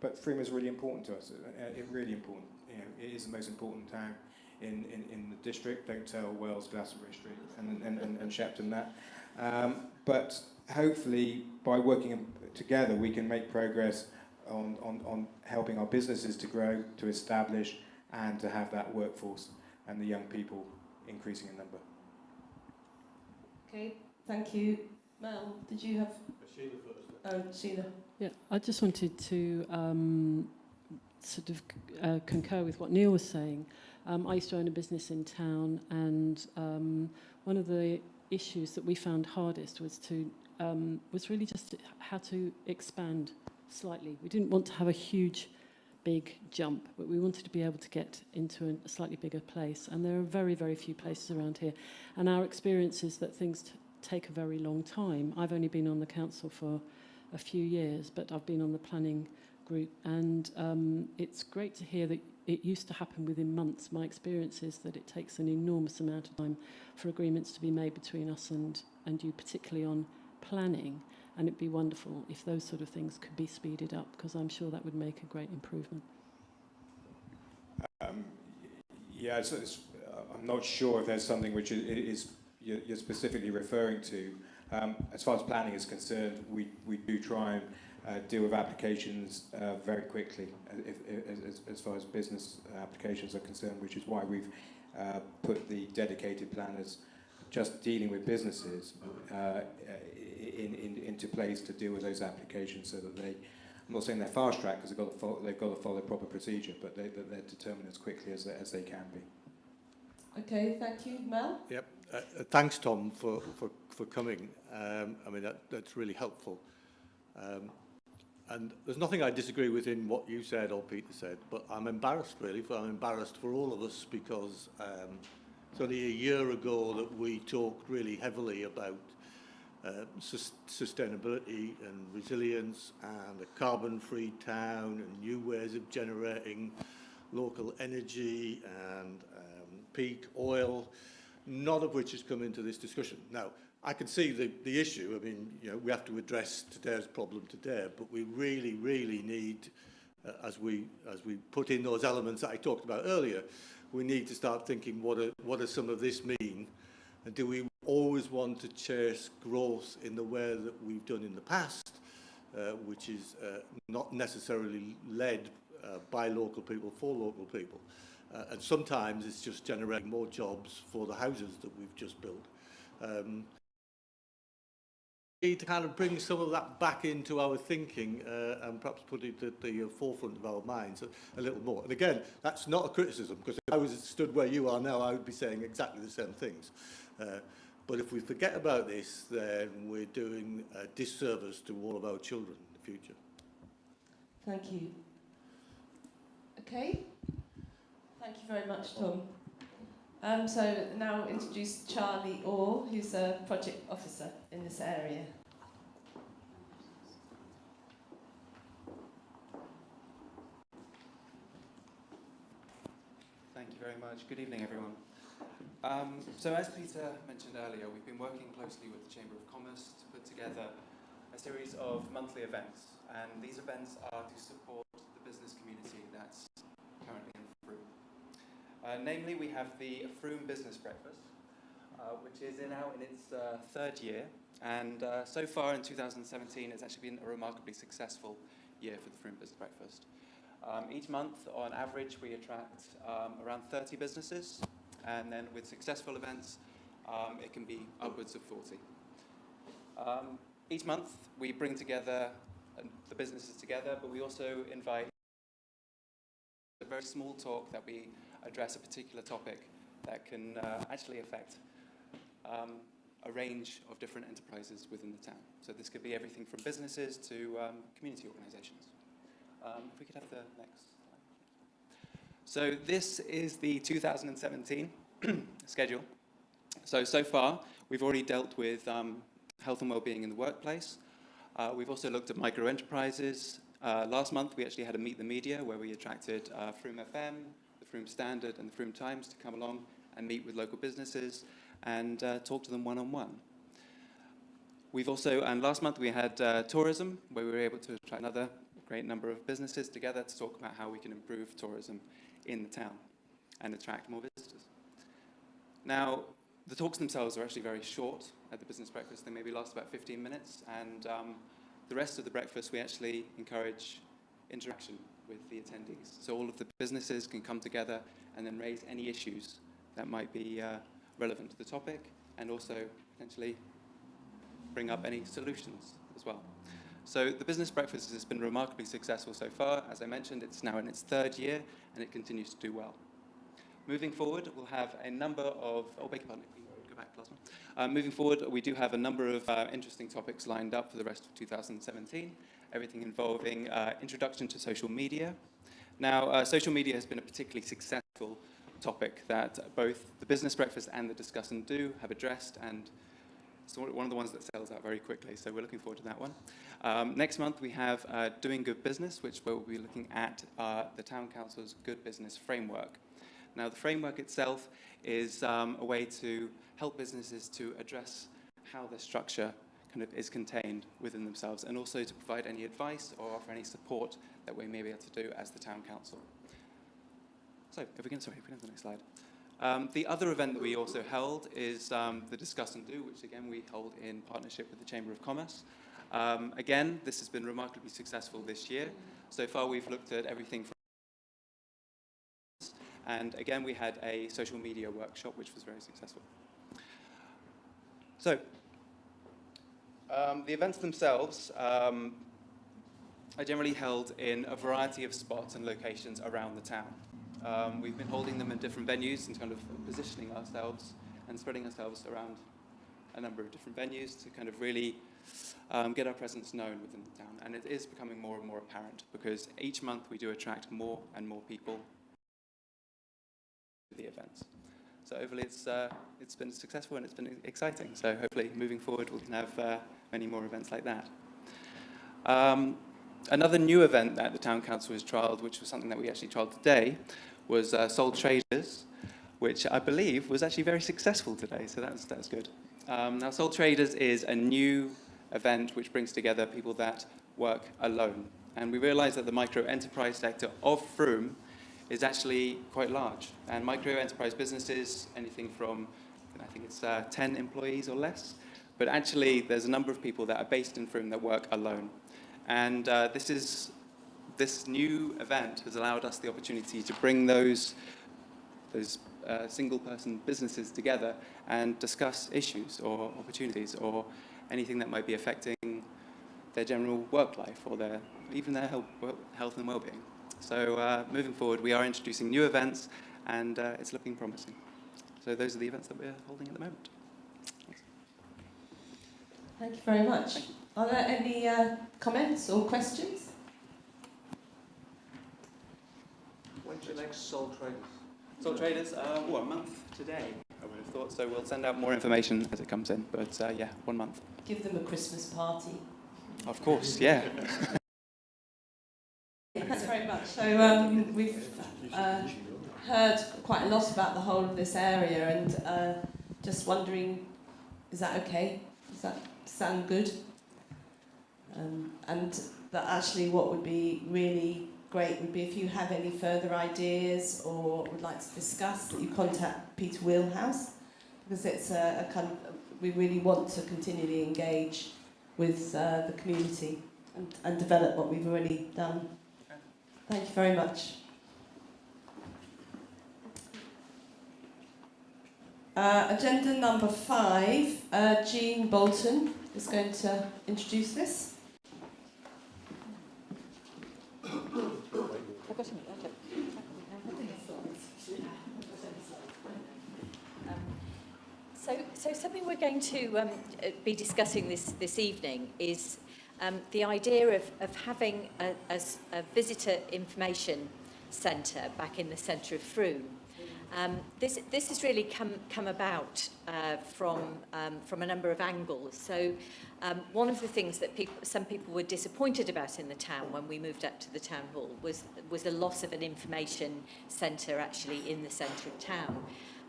but Frome is really important to us. It's really important. You know, it is the most important town in the district. Don't tell Wells, Glastonbury Street, and Shepton that. But hopefully, by working together, we can make progress on helping our businesses to grow, to establish, and to have that workforce and the young people increasing in number. Okay, thank you. Mel, did you have... Sheila first. Oh, Sheila. Yeah, I just wanted to concur with what Neil was saying. I used to own a business in town, and one of the issues that we found hardest was really just how to expand slightly. We didn't want to have a huge, big jump, but we wanted to be able to get into a slightly bigger place. And there are very, very few places around here. And our experience is that things take a very long time. I've only been on the council for a few years, but I've been on the planning group. And it's great to hear that it used to happen within months. My experience is that it takes an enormous amount of time for agreements to be made between us and you, particularly on planning. And it'd be wonderful if those sort of things could be speeded up, because I'm sure that would make a great improvement. Yeah, I'm not sure if there's something which you're specifically referring to. As far as planning is concerned, we do try and deal with applications very quickly as far as business applications are concerned, which is why we've put the dedicated planners just dealing with businesses into place to deal with those applications, so that I'm not saying they're fast track because they've got to follow proper procedure, but they're determined as quickly as they can be. Okay, thank you. Mel? Yep. Thanks, Tom, for coming. I mean, that's really helpful. And there's nothing I disagree with in what you said or Peter said, but I'm embarrassed, really. I'm embarrassed for all of us because it's only a year ago that we talked really heavily about sustainability and resilience and a carbon-free town and new ways of generating local energy and peak oil, none of which has come into this discussion. Now, I can see the issue. I mean, you know, we have to address today's problem today, but we really, really need, as we put in those elements that I talked about earlier, we need to start thinking what does some of this mean, and do we always want to chase growth in the way that we've done in the past, which is not necessarily led by local people for local people, and sometimes it's just generating more jobs for the houses that we've just built. Need to kind of bring some of that back into our thinking and perhaps put it at the forefront of our minds a little more. And again, that's not a criticism, because if I was stood where you are now, I would be saying exactly the same things. But if we forget about this, then we're doing a disservice to all of our children in the future. Thank you. Okay. Thank you very much, Tom. So now introduce Charlie Orr, who's a project officer in this area. Thank you very much. Good evening, everyone. So as Peter mentioned earlier, we've been working closely with the Chamber of Commerce to put together a series of monthly events, and these events are to support the business community that's currently in Frome. Namely, we have the Frome Business Breakfast, which is now in its third year, and so far in 2017 it's actually been a remarkably successful year for the Frome Business Breakfast. Each month, on average, we attract around 30 businesses, and then with successful events, it can be upwards of 40. Each month, we bring together the businesses together, but we also invite a very small talk that we address a particular topic that can actually affect a range of different enterprises within the town. So this could be everything from businesses to community organisations. If we could have the next slide. So this is the 2017 schedule. So far, we've already dealt with health and wellbeing in the workplace. We've also looked at micro-enterprises. Last month, we actually had a Meet the Media where we attracted Frome FM, the Frome Standard and the Frome Times to come along and meet with local businesses and talk to them one-on-one. We've also, and last month we had tourism, where we were able to attract another great number of businesses together to talk about how we can improve tourism in the town and attract more visitors. Now, the talks themselves are actually very short at the business breakfast. They maybe last about 15 minutes, and the rest of the breakfast we actually encourage interaction with the attendees. So all of the businesses can come together and then raise any issues that might be relevant to the topic, and also potentially bring up any solutions as well. So the business breakfast has been remarkably successful so far. As I mentioned, it's now in its third year, and it continues to do well. Moving forward, we'll have a number of, oh, beg your pardon, go back, last one. Moving forward, we do have a number of interesting topics lined up for the rest of 2017, everything involving introduction to social media. Now, social media has been a particularly successful topic that both the business breakfast and the discussant do have addressed, and it's one of the ones that sells out very quickly, so we're looking forward to that one. Next month, we have Doing Good Business, which we'll be looking at the Town Council's Good Business Framework. Now, the framework itself is a way to help businesses to address how their structure kind of is contained within themselves, and also to provide any advice or offer any support that we may be able to do as the Town Council. So, if we can to the next slide. The other event that we also held is the Discuss and Do, which again we hold in partnership with the Chamber of Commerce. Again, this has been remarkably successful this year. So far we've looked at everything from, and again we had a social media workshop which was very successful. So, the events themselves are generally held in a variety of spots and locations around the town. We've been holding them in different venues and kind of positioning ourselves and spreading ourselves around a number of different venues to kind of really get our presence known within the town. And it is becoming more and more apparent because each month we do attract more and more people to the events. So hopefully it's been successful and it's been exciting. So hopefully moving forward we can have many more events like that. Another new event that the Town Council has trialled, which was something that we actually trialled today, was Sole Traders, which I believe was actually very successful today, so that's good. Now, Sole Traders is a new event which brings together people that work alone. And we realise that the micro-enterprise sector of Frome is actually quite large. And micro-enterprise businesses, anything from, I think it's 10 employees or less. But actually, there's a number of people that are based in Frome that work alone. And this new event has allowed us the opportunity to bring those single-person businesses together and discuss issues or opportunities or anything that might be affecting their general work life or even their health and well-being. So moving forward, we are introducing new events, and it's looking promising. So those are the events that we're holding at the moment. Thanks. Thank you very much. Are there any comments or questions? When's your next Sole Traders? Sole Traders, a month today, I would have thought. So we'll send out more information as it comes in. But yeah, 1 month. Give them a Christmas party. Of course, yeah. Thanks very much. So we've heard quite a lot about the whole of this area, and just wondering, is that okay? Does that sound good? And that actually what would be really great would be if you have any further ideas or would like to discuss, that you contact Peter Wheelhouse, because it's we really want to continually engage with the community and develop what we've already done. Thank you very much. Agenda number 5, Jean Bolton is going to introduce this. So something we're going to be discussing this evening is the idea of having a visitor information centre back in the centre of Frome. This has really come about from a number of angles. So one of the things that some people were disappointed about in the town when we moved up to the town hall was the loss of an information centre actually in the centre of town.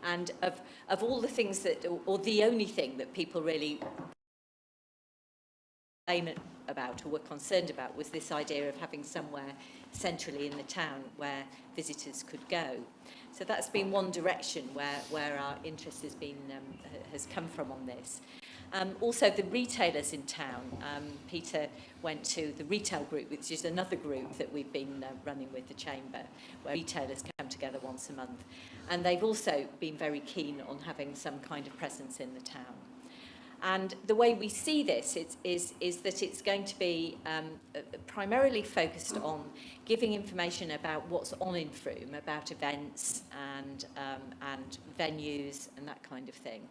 And of all the things that, or the only thing that people really about or were concerned about was this idea of having somewhere centrally in the town where visitors could go. So that's been one direction where our interest has come from on this. Also, the retailers in town. Peter went to the retail group, which is another group that we've been running with the Chamber, where retailers come together once a month. And they've also been very keen on having some kind of presence in the town. And the way we see this is that it's going to be primarily focused on giving information about what's on in Frome, about events and venues and that kind of thing.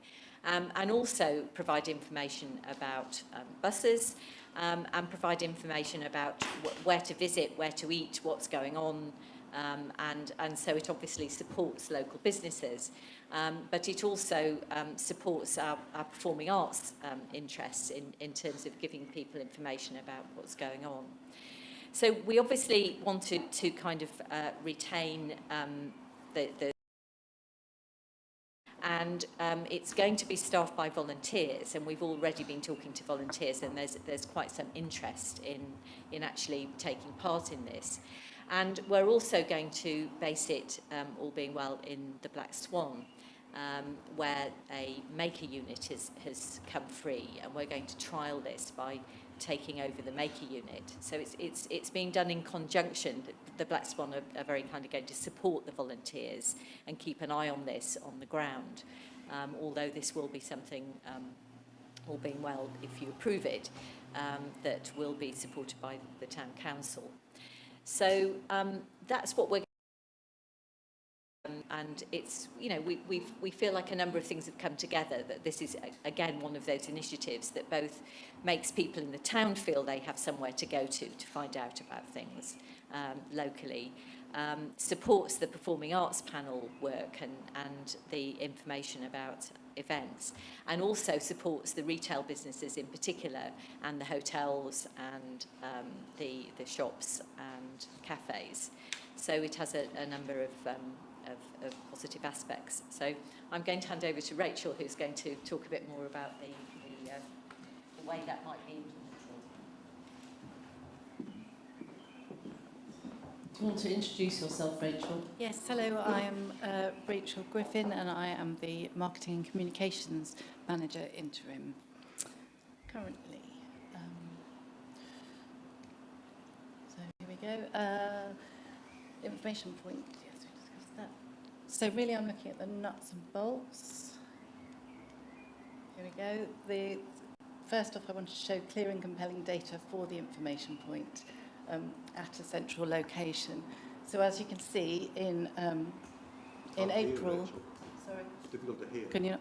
And also provide information about buses and provide information about where to visit, where to eat, what's going on. And so it obviously supports local businesses, but it also supports our performing arts interests in terms of giving people information about what's going on. So we obviously wanted to kind of retain the and it's going to be staffed by volunteers, and we've already been talking to volunteers, and there's quite some interest in actually taking part in this. And we're also going to base it, all being well, in the Black Swan, where a maker unit has come free, and we're going to trial this by taking over the maker unit. So it's being done in conjunction. The Black Swan are very kind of going to support the volunteers and keep an eye on this on the ground, although this will be something, all being well, if you approve it, that will be supported by the town council. So that's what we're and it's, you know, we feel like a number of things have come together, that this is, again, one of those initiatives that both makes people in the town feel they have somewhere to go to find out about things locally, supports the performing arts panel work and the information about events, and also supports the retail businesses in particular, and the hotels and the shops and cafes. So it has a number of positive aspects. So I'm going to hand over to Rachel, who's going to talk a bit more about the way that might be implemented. Do you want to introduce yourself, Rachel? Yes, hello, I am Rachel Griffin, and I am the Marketing and Communications Manager interim currently. So here we go. Information point, yes, we discussed that. So really I'm looking at the nuts and bolts. Here we go. First off, I want to show clear and compelling data for the information point at a central location. So as you can see in April... Sorry. It's difficult to hear. Can you...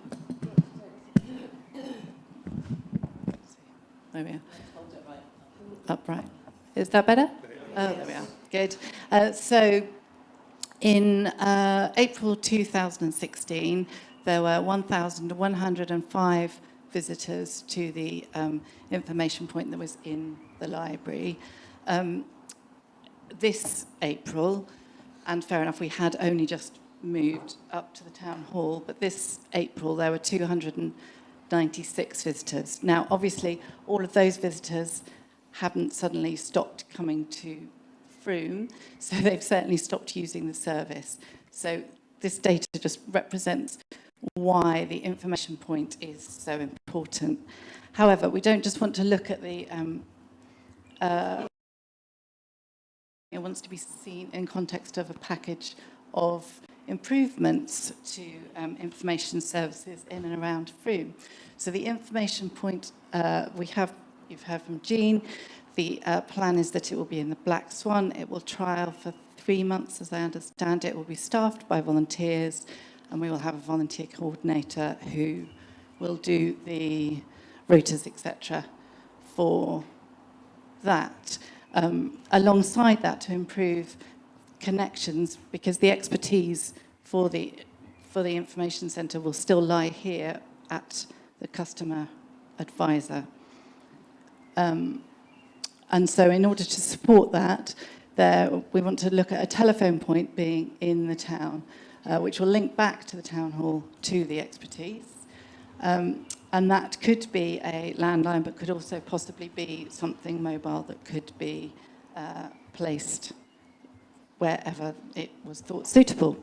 There we are. Hold it right. Upright. Is that better? Oh, there we are. Good. So in April 2016, there were 1,105 visitors to the information point that was in the library. This April, and fair enough, we had only just moved up to the town hall, but this April there were 296 visitors. Now, obviously, all of those visitors haven't suddenly stopped coming to Frome, so they've certainly stopped using the service. So this data just represents why the information point is so important. However, we don't just want to look at the it wants to be seen in context of a package of improvements to information services in and around Frome. So the information point you've heard from Jean, the plan is that it will be in the Black Swan. It will trial for 3 months, as I understand it. It will be staffed by volunteers, and we will have a volunteer coordinator who will do the rotas, etc., for that. Alongside that, to improve connections, because the expertise for the information centre will still lie here at the customer advisor. And so in order to support that, we want to look at a telephone point being in the town, which will link back to the town hall to the expertise. And that could be a landline, but could also possibly be something mobile that could be placed wherever it was thought suitable.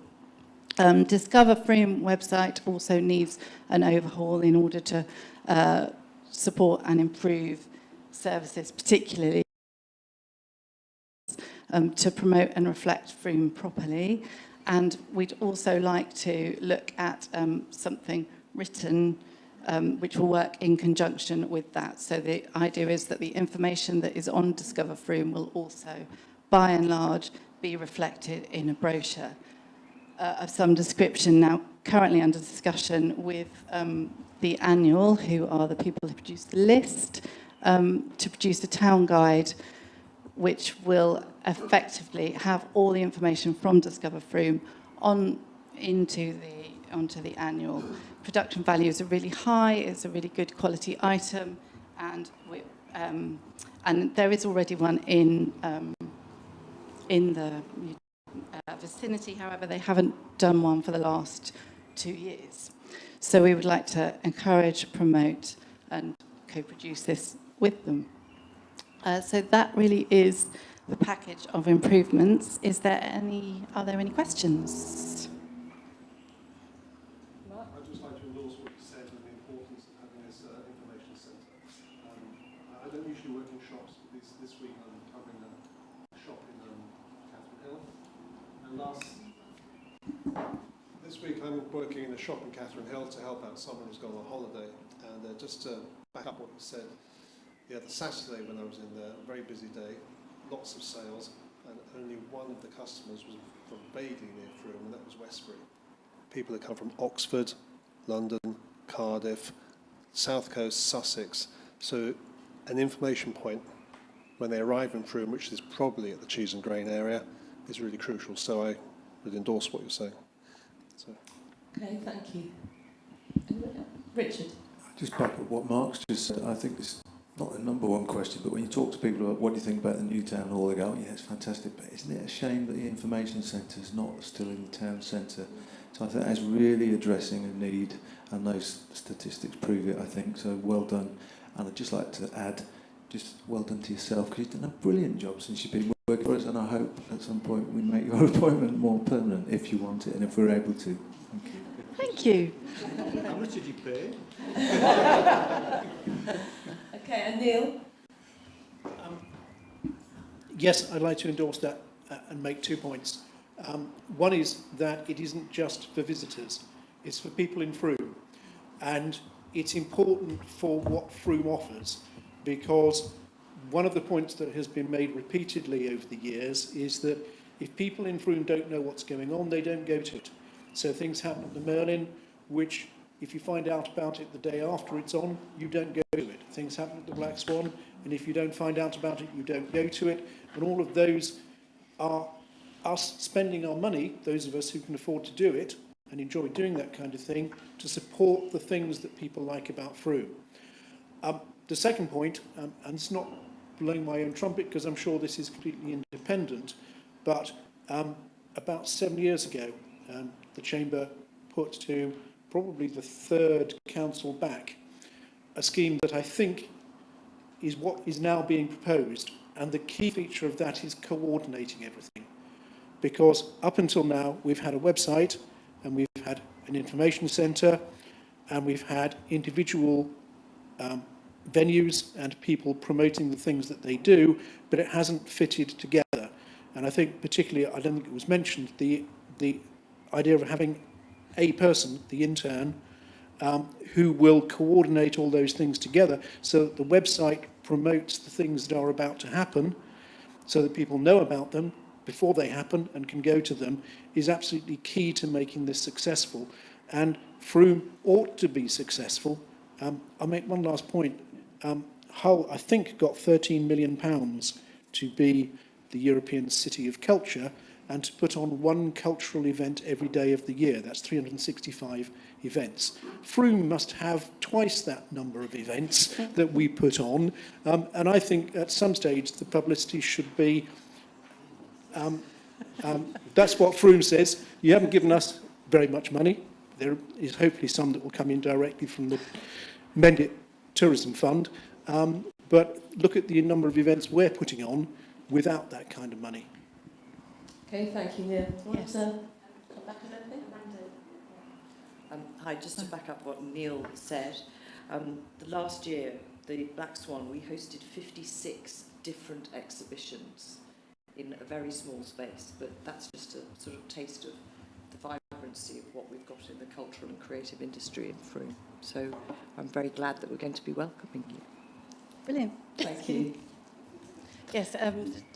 Discover Frome website also needs an overhaul in order to support and improve services, particularly to promote and reflect Frome properly. And we'd also like to look at something written which will work in conjunction with that. So the idea is that the information that is on Discover Frome will also, by and large, be reflected in a brochure of some description. Now, currently under discussion with the Annual, who are the people who produce the list, to produce a town guide which will effectively have all the information from Discover Frome onto the Annual. Production values are really high, it's a really good quality item, and there is already one in the vicinity. However, they haven't done one for the last 2 years. So we would like to encourage, promote, and co-produce this with them. So that really is the package of improvements. Are there any questions? I'd just like to endorse what you said and the importance of having this information centre. I don't usually work in shops, but this week I'm covering a shop in Catherine Hill. And this week I'm working in a shop in Catherine Hill to help out someone who's gone on holiday. And just to back up what you said, the other Saturday when I was in there, a very busy day, lots of sales, and only one of the customers was from vaguely near Frome, and that was Westbury. People that come from Oxford, London, Cardiff, South Coast, Sussex. So an information point when they arrive in Frome, which is probably at the cheese and grain area, is really crucial. So I would endorse what you're saying. So. Okay, thank you. Richard? Just back up what Mark's just said, I think it's not the number one question, but when you talk to people about what do you think about the new town hall, they go, oh, yeah, it's fantastic, but isn't it a shame that the information centre is not still in the town centre? So I think that's really addressing a need, and those statistics prove it, I think, so well done. And I'd just like to add, just well done to yourself, because you've done a brilliant job since you've been working for us, and I hope at some point we make your appointment more permanent, if you want it, and if we're able to. Thank you. Thank you. How much did you pay? Okay, and Neil? Yes, I'd like to endorse that and make 2 points. One is that it isn't just for visitors, it's for people in Frome. And it's important for what Frome offers, because one of the points that has been made repeatedly over the years is that if people in Frome don't know what's going on, they don't go to it. So things happen at the Merlin, which if you find out about it the day after it's on, you don't go to it. Things happen at the Black Swan, and if you don't find out about it, you don't go to it. And all of those are us spending our money, those of us who can afford to do it and enjoy doing that kind of thing, to support the things that people like about Frome. The second point, and it's not blowing my own trumpet because I'm sure this is completely independent, but about 7 years ago, the Chamber put to probably the third council back a scheme that I think is what is now being proposed. And the key feature of that is coordinating everything. Because up until now, we've had a website, and we've had an information centre, and we've had individual venues and people promoting the things that they do, but it hasn't fitted together. And I think particularly, I don't think it was mentioned, the idea of having a person, the intern, who will coordinate all those things together so that the website promotes the things that are about to happen, so that people know about them before they happen and can go to them, is absolutely key to making this successful. And Frome ought to be successful. I'll make one last point. Hull, I think, got £13 million to be the European City of Culture and to put on one cultural event every day of the year. That's 365 events. Frome must have twice that number of events that we put on. And I think at some stage the publicity should be, that's what Frome says. You haven't given us very much money. There is hopefully some that will come in directly from the Mendip Tourism Fund. But look at the number of events we're putting on without that kind of money. Okay, thank you, Neil. Do you want to come back on anything? Hi, just to back up what Neil said, the last year, the Black Swan, we hosted 56 different exhibitions in a very small space, but that's just a sort of taste of the vibrancy of what we've got in the cultural and creative industry in Frome. So I'm very glad that we're going to be welcoming you. Brilliant. Thank you. Yes,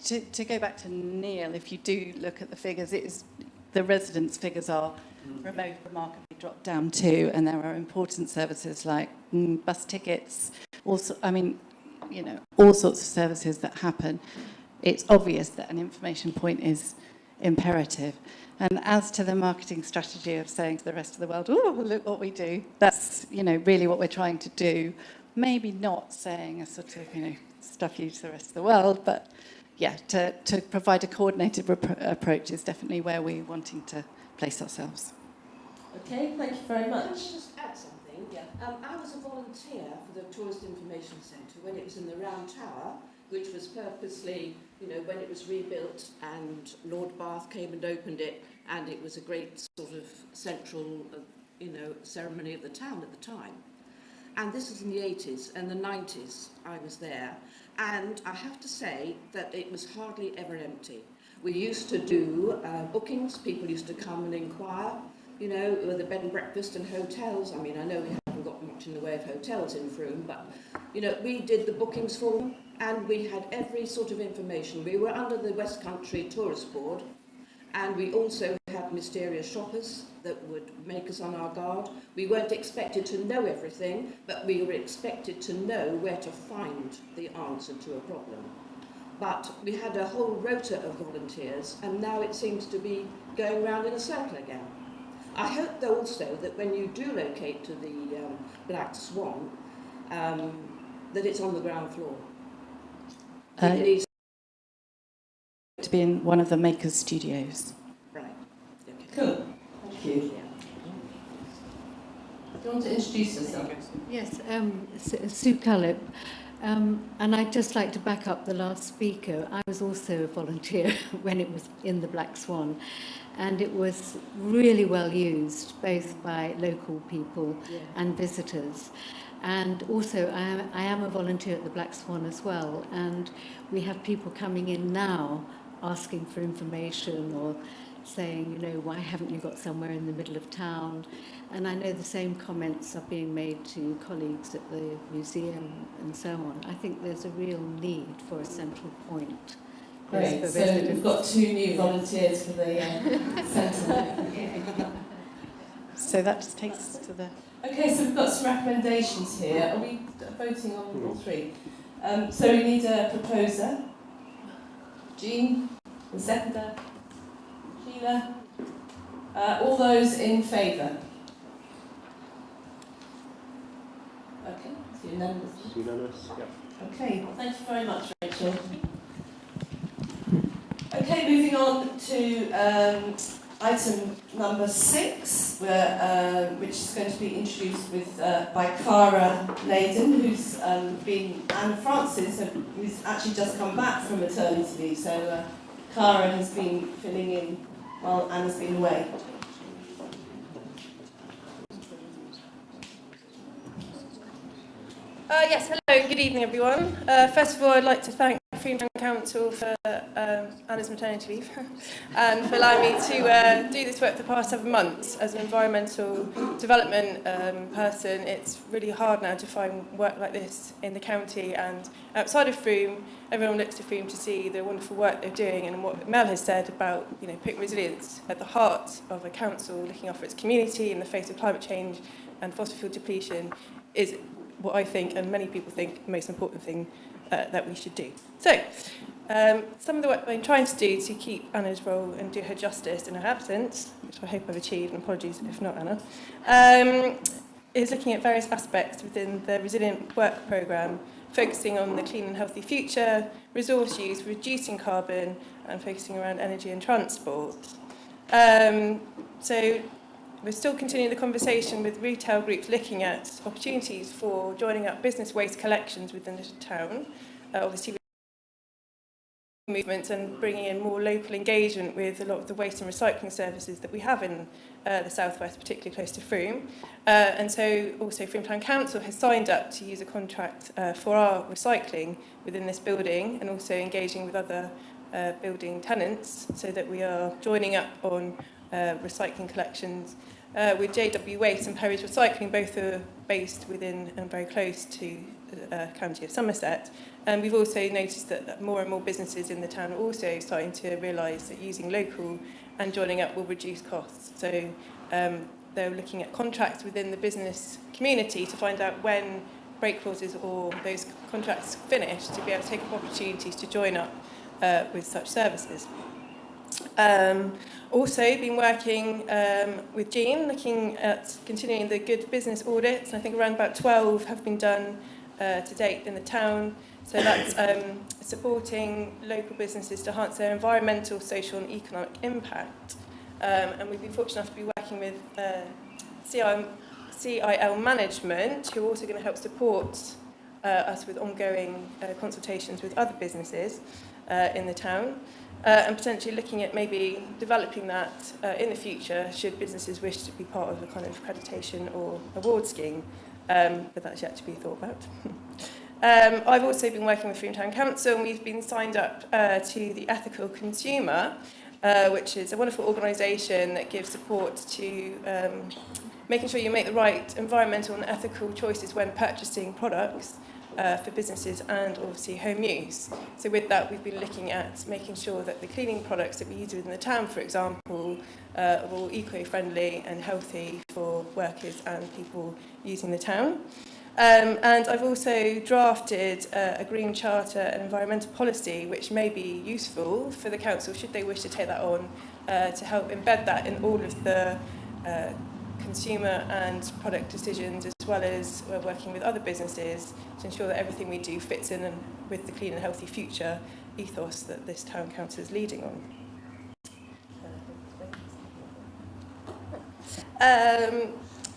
to go back to Neil, if you do look at the figures, the residence figures are remarkably dropped down too, and there are important services like bus tickets, also, I mean, you know, all sorts of services that happen. It's obvious that an information point is imperative. And as to the marketing strategy of saying to the rest of the world, oh, look what we do, that's, you know, really what we're trying to do. Maybe not saying a sort of, you know, stuff you to the rest of the world, but yeah, to provide a coordinated approach is definitely where we're wanting to place ourselves. Okay, thank you very much. Can I just add something? Yeah. I was a volunteer for the Tourist Information Centre when it was in the Round Tower, which was purposely you know, when it was rebuilt and Lord Bath came and opened it, and it was a great sort of central, you know, ceremony of the town at the time. And this was in the 80s and the 90s I was there, and I have to say that it was hardly ever empty. We used to do bookings, people used to come and inquire, you know, with the bed and breakfast and hotels. I mean, I know we haven't got much in the way of hotels in Frome, but, you know, we did the bookings for them, and we had every sort of information. We were under the West Country Tourist Board, and we also had mysterious shoppers that would make us on our guard. We weren't expected to know everything, but we were expected to know where to find the answer to a problem. But we had a whole rota of volunteers, and now it seems to be going round in a circle again. I hope, though, also that when you do locate to the Black Swan, that it's on the ground floor. It needs to be in one of the makers' studios. Right. Okay. Cool. Thank you. Do you want to introduce yourself? Yes, Sue Cullip. And I'd just like to back up the last speaker. I was also a volunteer when it was in the Black Swan, and it was really well used, both by local people and visitors. And also, I am a volunteer at the Black Swan as well, and we have people coming in now asking for information or saying, you know, why haven't you got somewhere in the middle of town? And I know the same comments are being made to colleagues at the museum and so on. I think there's a real need for a central point. Great, so we've got 2 new volunteers for the centre. So that just takes us to the... Okay, so we've got some recommendations here. Are we voting on all 3? So we need a proposer. Jean, the seconder. Sheila. All those in favour? Okay, it's unanimous. It's unanimous, yeah. Okay, thank you very much, Rachel. Okay, moving on to item number 6, which is going to be introduced with by Cara Naden, who's been Anne Francis, who's actually just come back from maternity leave. So Cara has been filling in while Anne's been away. Yes, hello and good evening everyone. First of all, I'd like to thank Frome Town Council for Anna's maternity leave and for allowing me to do this work for the past 7 months. As an environmental development person, it's really hard now to find work like this in the county and outside of Frome. Everyone looks to Frome to see the wonderful work they're doing, and what Mel has said about, you know, putting resilience at the heart of a council looking after its community in the face of climate change and fossil fuel depletion is what I think, and many people think, the most important thing that we should do. So, some of the work I've been trying to do to keep Anna's role and do her justice in her absence, which I hope I've achieved, and apologies if not, Anna, is looking at various aspects within the Resilient Work Programme, focusing on the clean and healthy future, resource use, reducing carbon, and focusing around energy and transport. So, we're still continuing the conversation with retail groups looking at opportunities for joining up business waste collections within the town, obviously movements, and bringing in more local engagement with a lot of the waste and recycling services that we have in the southwest, particularly close to Frome. And so also Frome Town Council has signed up to use a contract for our recycling within this building, and also engaging with other building tenants so that we are joining up on recycling collections with JW Waste and Perry's Recycling. Both are based within and very close to the county of Somerset. And we've also noticed that more and more businesses in the town are also starting to realise that using local and joining up will reduce costs. So they're looking at contracts within the business community to find out when break clauses or those contracts finish, to be able to take up opportunities to join up with such services. Also been working with Jean, looking at continuing the good business audits, and I think around about 12 have been done to date in the town. So that's supporting local businesses to enhance their environmental, social and economic impact. And we've been fortunate enough to be working with CIL Management, who are also going to help support us with ongoing consultations with other businesses. in the town, and potentially looking at maybe developing that in the future should businesses wish to be part of a kind of accreditation or award scheme, but that's yet to be thought about. I've also been working with Frome Town Council, and we've been signed up to the Ethical Consumer, which is a wonderful organisation that gives support to making sure you make the right environmental and ethical choices when purchasing products for businesses and obviously home use. So with that, we've been looking at making sure that the cleaning products that we use within the town, for example, are all eco-friendly and healthy for workers and people using the town. And I've also drafted a green charter and environmental policy which may be useful for the council should they wish to take that on to help embed that in all of the consumer and product decisions, as well as we're working with other businesses to ensure that everything we do fits in and with the clean and healthy future ethos that this town council is leading on.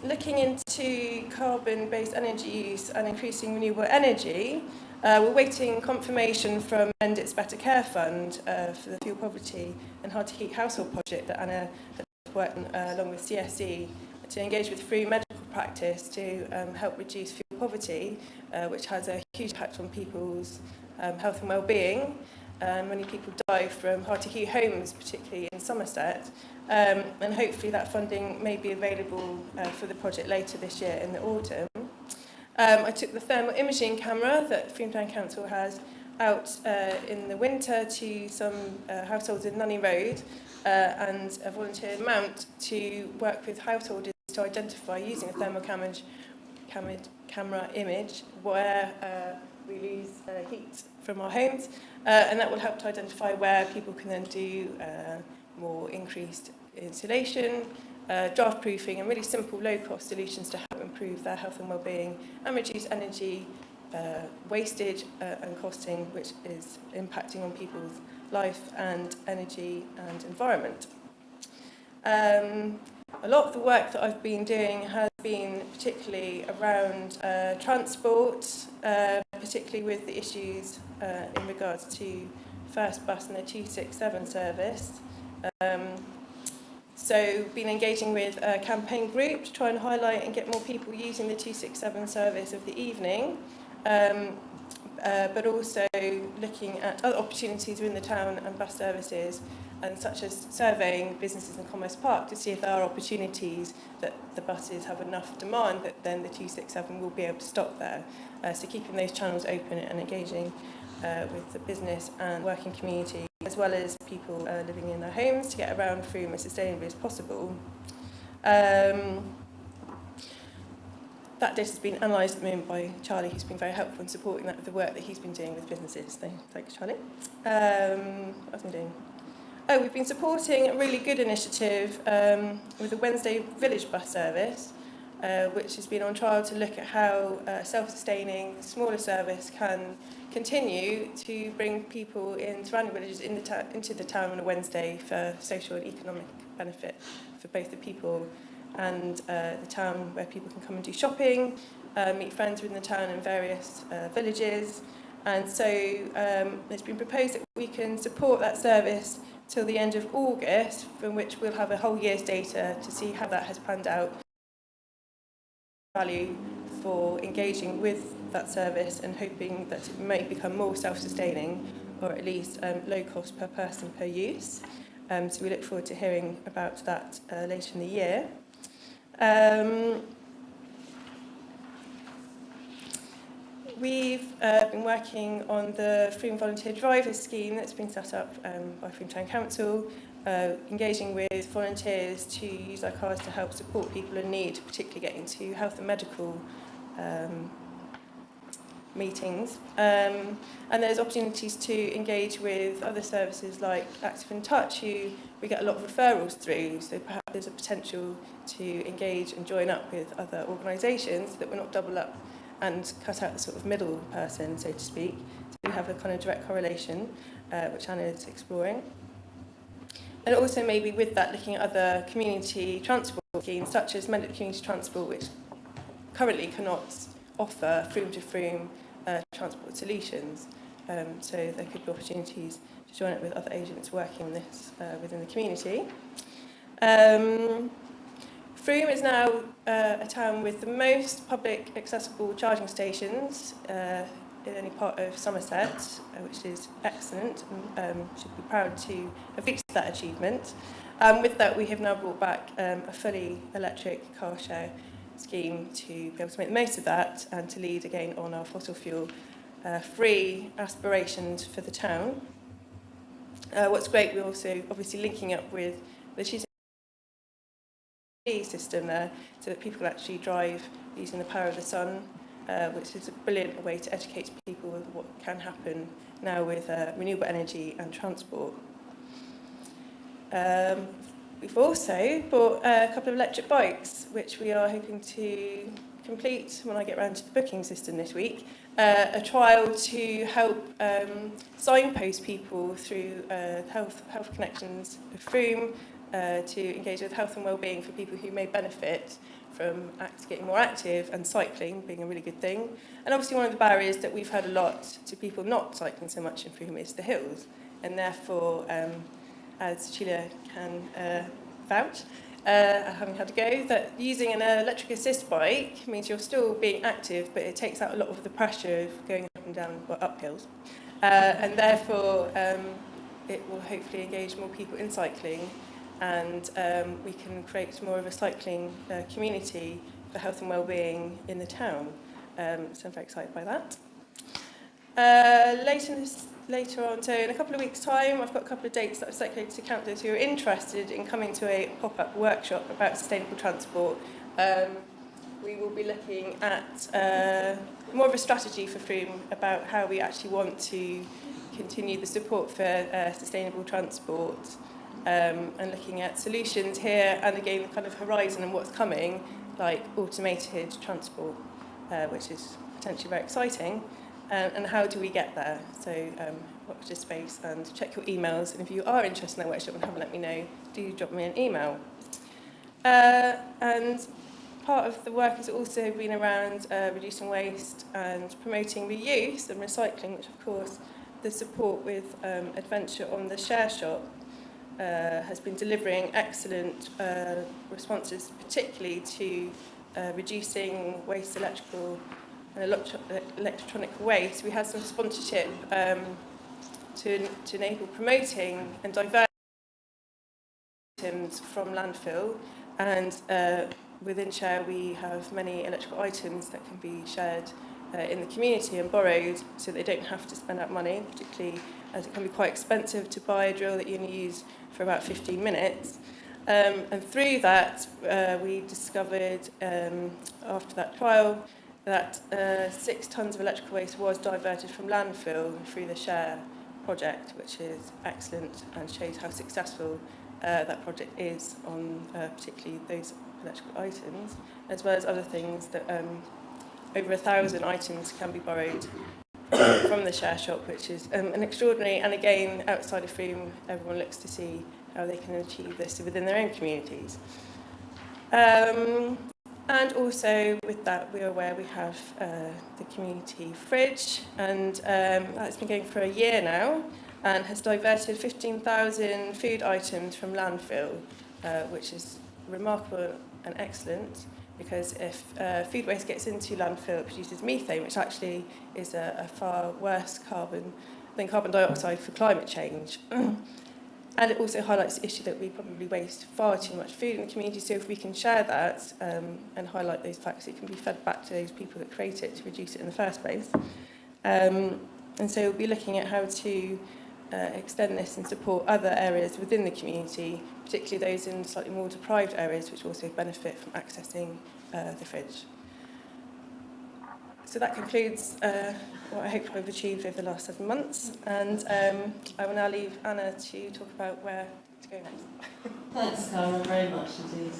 Looking into carbon-based energy use and increasing renewable energy, we're waiting confirmation from Mendit's Better Care Fund for the fuel poverty and hard-to-heat household project that Anna has worked on along with CSE to engage with free medical practice to help reduce fuel poverty, which has a huge impact on people's health and well-being. Many people die from hard-to-heat homes, particularly in Somerset, and hopefully that funding may be available for the project later this year in the autumn. I took the thermal imaging camera that Frome Town Council has out in the winter to some households in Nunney Road and a volunteer mount to work with householders to identify using a thermal camera image where we lose heat from our homes, and that will help to identify where people can then do more increased insulation, draft proofing, and really simple low-cost solutions to help improve their health and well-being and reduce energy wastage and costing, which is impacting on people's life and energy and environment. A lot of the work that I've been doing has been particularly around transport, particularly with the issues in regards to First Bus and the 267 service. So been engaging with a campaign group to try and highlight and get more people using the 267 service of the evening, but also looking at other opportunities within the town and bus services, and such as surveying businesses in Commerce Park to see if there are opportunities that the buses have enough demand that then the 267 will be able to stop there. So keeping those channels open and engaging with the business and working community, as well as people living in their homes, to get around Frome as sustainably as possible. That data has been analysed at the moment by Charlie, who's been very helpful in supporting that with the work that he's been doing with businesses. So thanks, Charlie. What have I been doing? Oh, we've been supporting a really good initiative with the Wednesday Village bus service, which has been on trial to look at how a self-sustaining, smaller service can continue to bring people in surrounding villages into the town on a Wednesday for social and economic benefit for both the people and the town, where people can come and do shopping, meet friends within the town in various villages. And so it's been proposed that we can support that service till the end of August, from which we'll have a whole year's data to see how that has panned out. Value for engaging with that service and hoping that it may become more self-sustaining, or at least low cost per person per use. So we look forward to hearing about that later in the year. We've been working on the Frome Volunteer Drivers Scheme that's been set up by Frome Town Council, engaging with volunteers to use their cars to help support people in need, particularly getting to health and medical meetings. And there's opportunities to engage with other services like Active in Touch, who we get a lot of referrals through, so perhaps there's a potential to engage and join up with other organisations so that we're not double up and cut out the sort of middle person, so to speak. So we have a kind of direct correlation, which Anna is exploring. And also maybe with that, looking at other community transport schemes, such as Mendip Community Transport, which currently cannot offer Frome to Frome transport solutions. so there could be opportunities to join up with other agents working on this within the community. Frome is now a town with the most public accessible charging stations in any part of Somerset, which is excellent, and should be proud to have reached that achievement. With that, we have now brought back a fully electric car share scheme to be able to make the most of that and to lead again on our fossil fuel free aspirations for the town. What's great, we're also obviously linking up with the system there so that people can actually drive using the power of the sun, which is a brilliant way to educate people with what can happen now with renewable energy and transport. We've also bought a couple of electric bikes, which we are hoping to complete when I get round to the booking system this week. A trial to help signpost people through health connections with Frome, to engage with health and wellbeing for people who may benefit from getting more active, and cycling being a really good thing. And obviously one of the barriers that we've heard a lot to people not cycling so much in Frome is the hills, and therefore, as Sheila can vouch, having had a go, that using an electric assist bike means you're still being active, but it takes out a lot of the pressure of going up and down, or up hills. And therefore, it will hopefully engage more people in cycling, and we can create more of a cycling community for health and wellbeing in the town. So I'm very excited by that. Later on, so in a couple of weeks' time, I've got a couple of dates that I've circulated to councillors who are interested in coming to a pop-up workshop about sustainable transport. We will be looking at more of a strategy for Frome about how we actually want to continue the support for sustainable transport, and looking at solutions here and again the kind of horizon and what's coming, like automated transport, which is potentially very exciting. And how do we get there? So watch this space and check your emails. And if you are interested in that workshop and haven't let me know, do drop me an email. And part of the work has also been around reducing waste and promoting reuse and recycling, which of course the support with Adventure on the Share Shop has been delivering excellent responses, particularly to reducing waste, electrical and electronic waste. We had some sponsorship to enable promoting and diverting items from landfill, and within Share we have many electrical items that can be shared in the community and borrowed, so they don't have to spend that money, particularly as it can be quite expensive to buy a drill that you only use for about 15 minutes. And through that, we discovered, after that trial, that 6 tonnes of electrical waste was diverted from landfill through the Share project, which is excellent and shows how successful that project is on particularly those electrical items, as well as other things that over 1,000 items can be borrowed from the Share Shop, which is an extraordinary, and again, outside of Frome, everyone looks to see how they can achieve this within their own communities. And also with that, we are aware we have the community fridge, and that's been going for a year now and has diverted 15,000 food items from landfill, which is remarkable and excellent, because if food waste gets into landfill, it produces methane, which actually is a far worse carbon than carbon dioxide for climate change. And it also highlights the issue that we probably waste far too much food in the community, so if we can share that and highlight those facts, it can be fed back to those people that create it to reduce it in the first place. And so we'll be looking at how to extend this and support other areas within the community, particularly those in slightly more deprived areas, which also benefit from accessing the fridge. So that concludes what I hope I've achieved over the last 7 months, and I will now leave Anna to talk about where to go next. Thanks, Cara, very much indeed.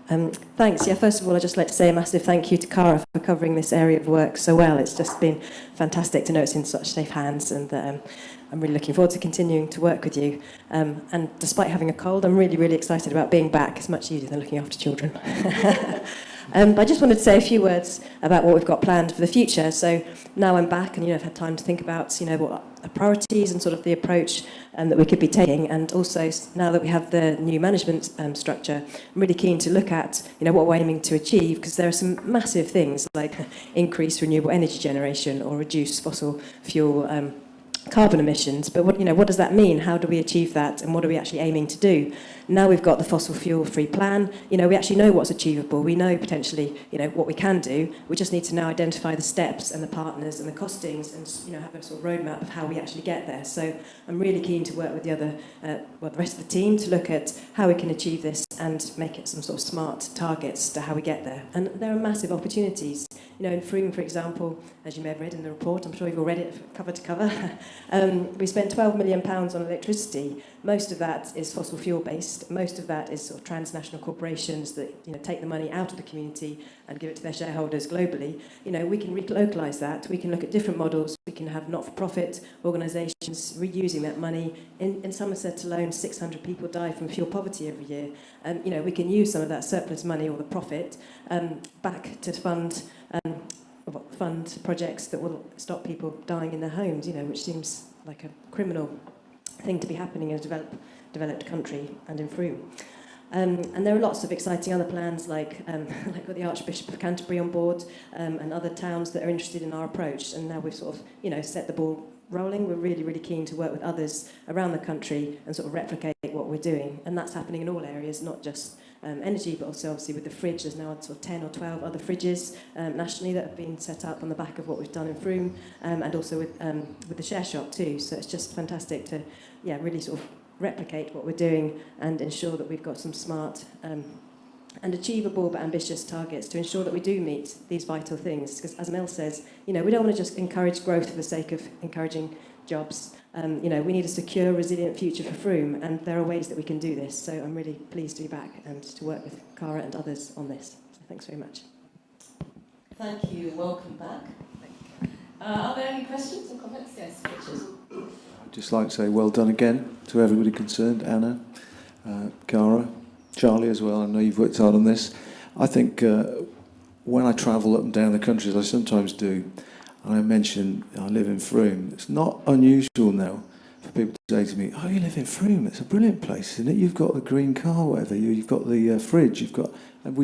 Thanks. Yeah, first of all, I'd just like to say a massive thank you to Cara for covering this area of work so well. It's just been fantastic to know it's in such safe hands, and I'm really looking forward to continuing to work with you. And despite having a cold, I'm really, really excited about being back. It's much easier than looking after children. But I just wanted to say a few words about what we've got planned for the future. So now I'm back, and I've had time to think about what our priorities and sort of the approach that we could be taking. And also now that we have the new management structure, I'm really keen to look at what we're aiming to achieve, because there are some massive things like increase renewable energy generation or reduce fossil fuel carbon emissions. But what does that mean? How do we achieve that? And what are we actually aiming to do? Now we've got the fossil fuel-free plan. We actually know what's achievable. We know potentially, what we can do. We just need to now identify the steps and the partners and the costings, and have a sort of roadmap of how we actually get there. So I'm really keen to work with the rest of the team to look at how we can achieve this and make it some sort of smart targets to how we get there. And there are massive opportunities. In Frome, for example, as you may have read in the report, I'm sure you've all read it cover to cover, we spent £12 million on electricity. Most of that is fossil fuel based. Most of that is sort of transnational corporations that take the money out of the community and give it to their shareholders globally. We can relocalise that. We can look at different models. We can have not-for-profit organisations reusing that money. In Somerset alone, 600 people die from fuel poverty every year. We can use some of that surplus money or the profit back to fund projects that will stop people dying in their homes, which seems like a criminal thing to be happening in a developed country and in Frome. And there are lots of exciting other plans, like with the Archbishop of Canterbury on board, and other towns that are interested in our approach. And now we've sort of, set the ball rolling. We're really, really keen to work with others around the country and sort of replicate what we're doing. And that's happening in all areas, not just energy, but also obviously with the fridge. There's now sort of 10 or 12 other fridges nationally that have been set up on the back of what we've done in Frome, and also with the share shop too. So it's just fantastic to, really sort of replicate what we're doing and ensure that we've got some smart and achievable but ambitious targets to ensure that we do meet these vital things. Because as Mel says, we don't want to just encourage growth for the sake of encouraging jobs. We need a secure, resilient future for Frome, and there are ways that we can do this. So I'm really pleased to be back and to work with Cara and others on this. So thanks very much. Thank you. Welcome back. Are there any questions or comments? Yes, Richard. I'd just like to say well done again to everybody concerned, Anna, Cara, Charlie as well. I know you've worked hard on this. I think when I travel up and down the country, as I sometimes do, and I mention I live in Frome, it's not unusual now for people to say to me, "Oh, you live in Frome? It's a brilliant place, isn't it? You've got the green car, whatever. You've got the fridge. You've got," and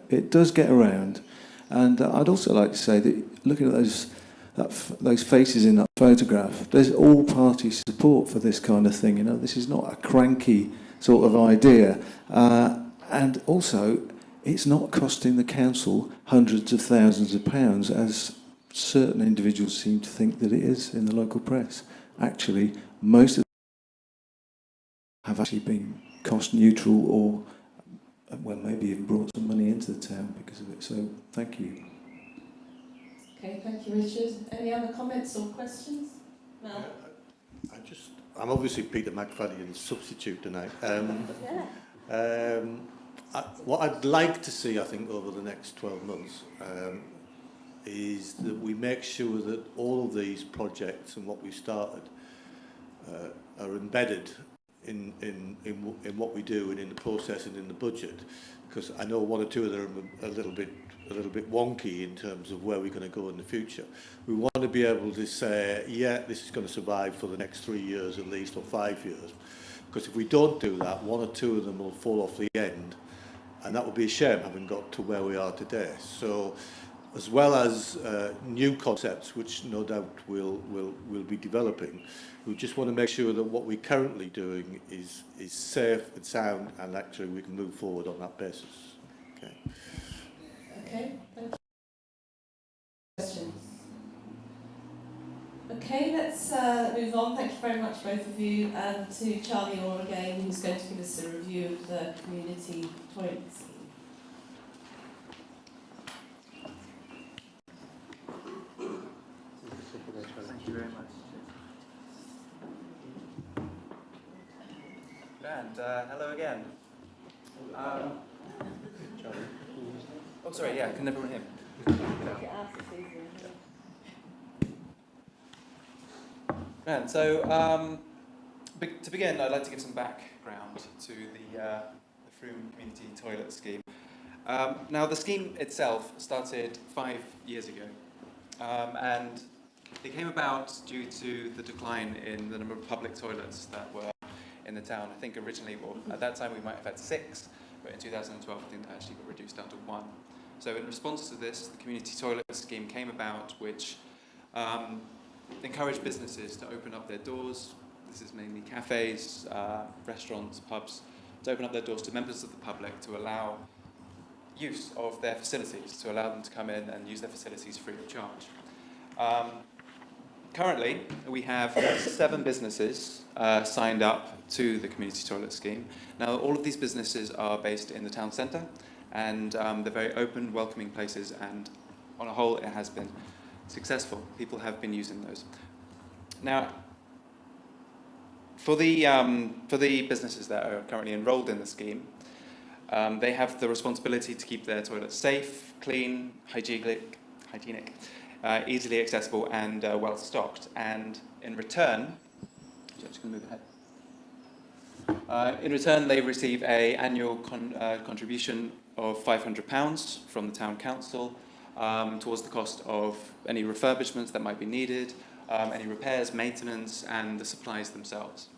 it does get around. And I'd also like to say that looking at those faces in that photograph, there's all-party support for this kind of thing. This is not a cranky sort of idea, and also it's not costing the council hundreds of thousands of pounds, as certain individuals seem to think that it is in the local press. Actually, most of them have actually been cost neutral, or maybe even brought some money into the town because of it. So thank you. Okay, thank you, Richard. Any other comments or questions? Mel? I'm obviously Peter McFadden's substitute tonight. What I'd like to see, I think, over the next 12 months is that we make sure that all of these projects and what we've started are embedded in what we do and in the process and in the budget, because I know one or two of them are a little bit wonky in terms of where we're going to go in the future. We want to be able to say, this is going to survive for the next 3 years at least, or 5 years, because if we don't do that, one or two of them will fall off the end, and that would be a shame, having got to where we are today. So as well as new concepts, which no doubt we'll be developing, we just want to make sure that what we're currently doing is safe and sound, and actually we can move forward on that basis. Okay. Okay, thank you. Questions? Okay, let's move on. Thank you very much, both of you, and to Charlie Orr again, who's going to give us a review of the community toilet scheme. Thank you very much. And hello again. Oh, sorry, yeah, can everyone hear me? And so, to begin, I'd like to give some background to the Frome Community Toilet Scheme. Now, the scheme itself started 5 years ago, and it came about due to the decline in the number of public toilets that were in the town. I think originally, well, at that time we might have had 6, but in 2012 I think that actually got reduced down to 1. So in response to this, the Community Toilet Scheme came about, which encouraged businesses to open up their doors. This is mainly cafes, restaurants, pubs, to open up their doors to members of the public to allow use of their facilities, to allow them to come in and use their facilities free of charge. Currently, we have 7 businesses signed up to the Community Toilet Scheme. Now, all of these businesses are based in the town centre, and they're very open, welcoming places, and on a whole, it has been successful. People have been using those. Now, for the businesses that are currently enrolled in the scheme, they have the responsibility to keep their toilets safe, clean, hygienic, easily accessible, and well stocked. And in return, I'm just going to move ahead. In return, they receive an annual contribution of £500 from the town council towards the cost of any refurbishments that might be needed, any repairs, maintenance, and the supplies themselves.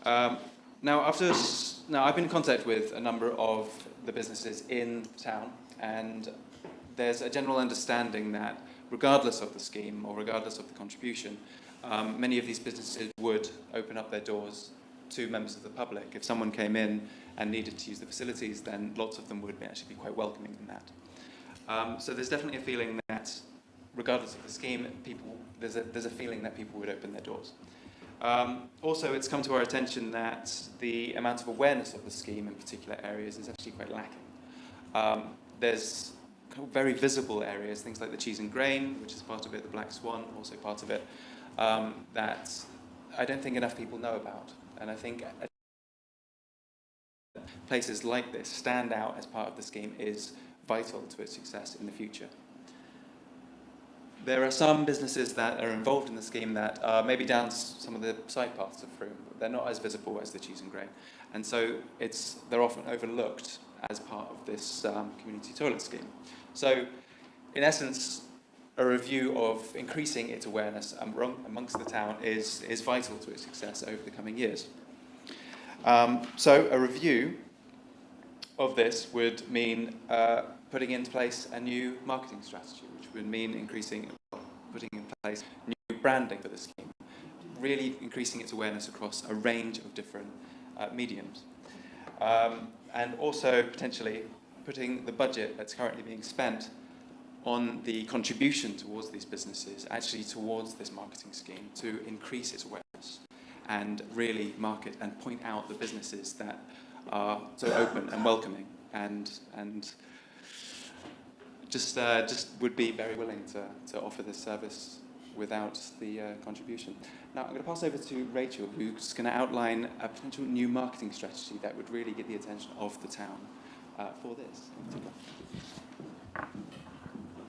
Now, I've been in contact with a number of the businesses in town, and there's a general understanding that regardless of the scheme or regardless of the contribution, many of these businesses would open up their doors to members of the public. If someone came in and needed to use the facilities, then lots of them would actually be quite welcoming in that. So there's definitely a feeling that regardless of the scheme, there's a feeling that people would open their doors. Also, it's come to our attention that the amount of awareness of the scheme in particular areas is actually quite lacking. There's very visible areas, things like the cheese and grain, which is part of it, the Black Swan, also part of it, that I don't think enough people know about. And I think places like this stand out as part of the scheme is vital to its success in the future. There are some businesses that are involved in the scheme that are maybe down some of the side paths of Frome. They're not as visible as the cheese and grain. And so they're often overlooked as part of this community toilet scheme. So in essence, a review of increasing its awareness amongst the town is vital to its success over the coming years. So a review of this would mean putting into place a new marketing strategy, which would mean putting in place new branding for the scheme, really increasing its awareness across a range of different mediums. And also potentially putting the budget that's currently being spent on the contribution towards these businesses, actually towards this marketing scheme, to increase its awareness and really market and point out the businesses that are so open and welcoming and just would be very willing to offer this service without the contribution. Now, I'm going to pass over to Rachel, who's going to outline a potential new marketing strategy that would really get the attention of the town for this in particular.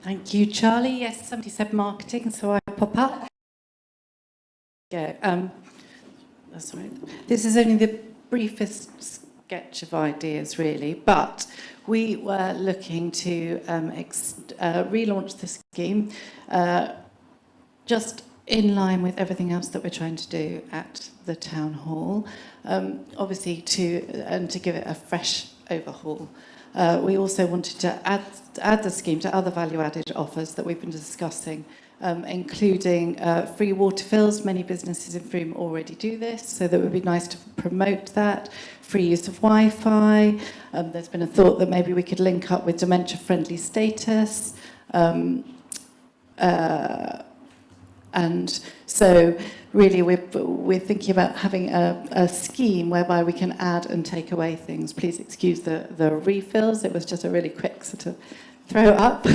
Thank you, Charlie. Yes, somebody said marketing, so I pop up. Yeah, that's right. This is only the briefest sketch of ideas, really, but we were looking to relaunch the scheme just in line with everything else that we're trying to do at the town hall, obviously to give it a fresh overhaul. We also wanted to add the scheme to other value-added offers that we've been discussing, including free water fills. Many businesses in Frome already do this, so that would be nice to promote that. Free use of Wi-Fi. There's been a thought that maybe we could link up with dementia-friendly status. And so really we're thinking about having a scheme whereby we can add and take away things. Please excuse the refills. It was just a really quick sort of throw up.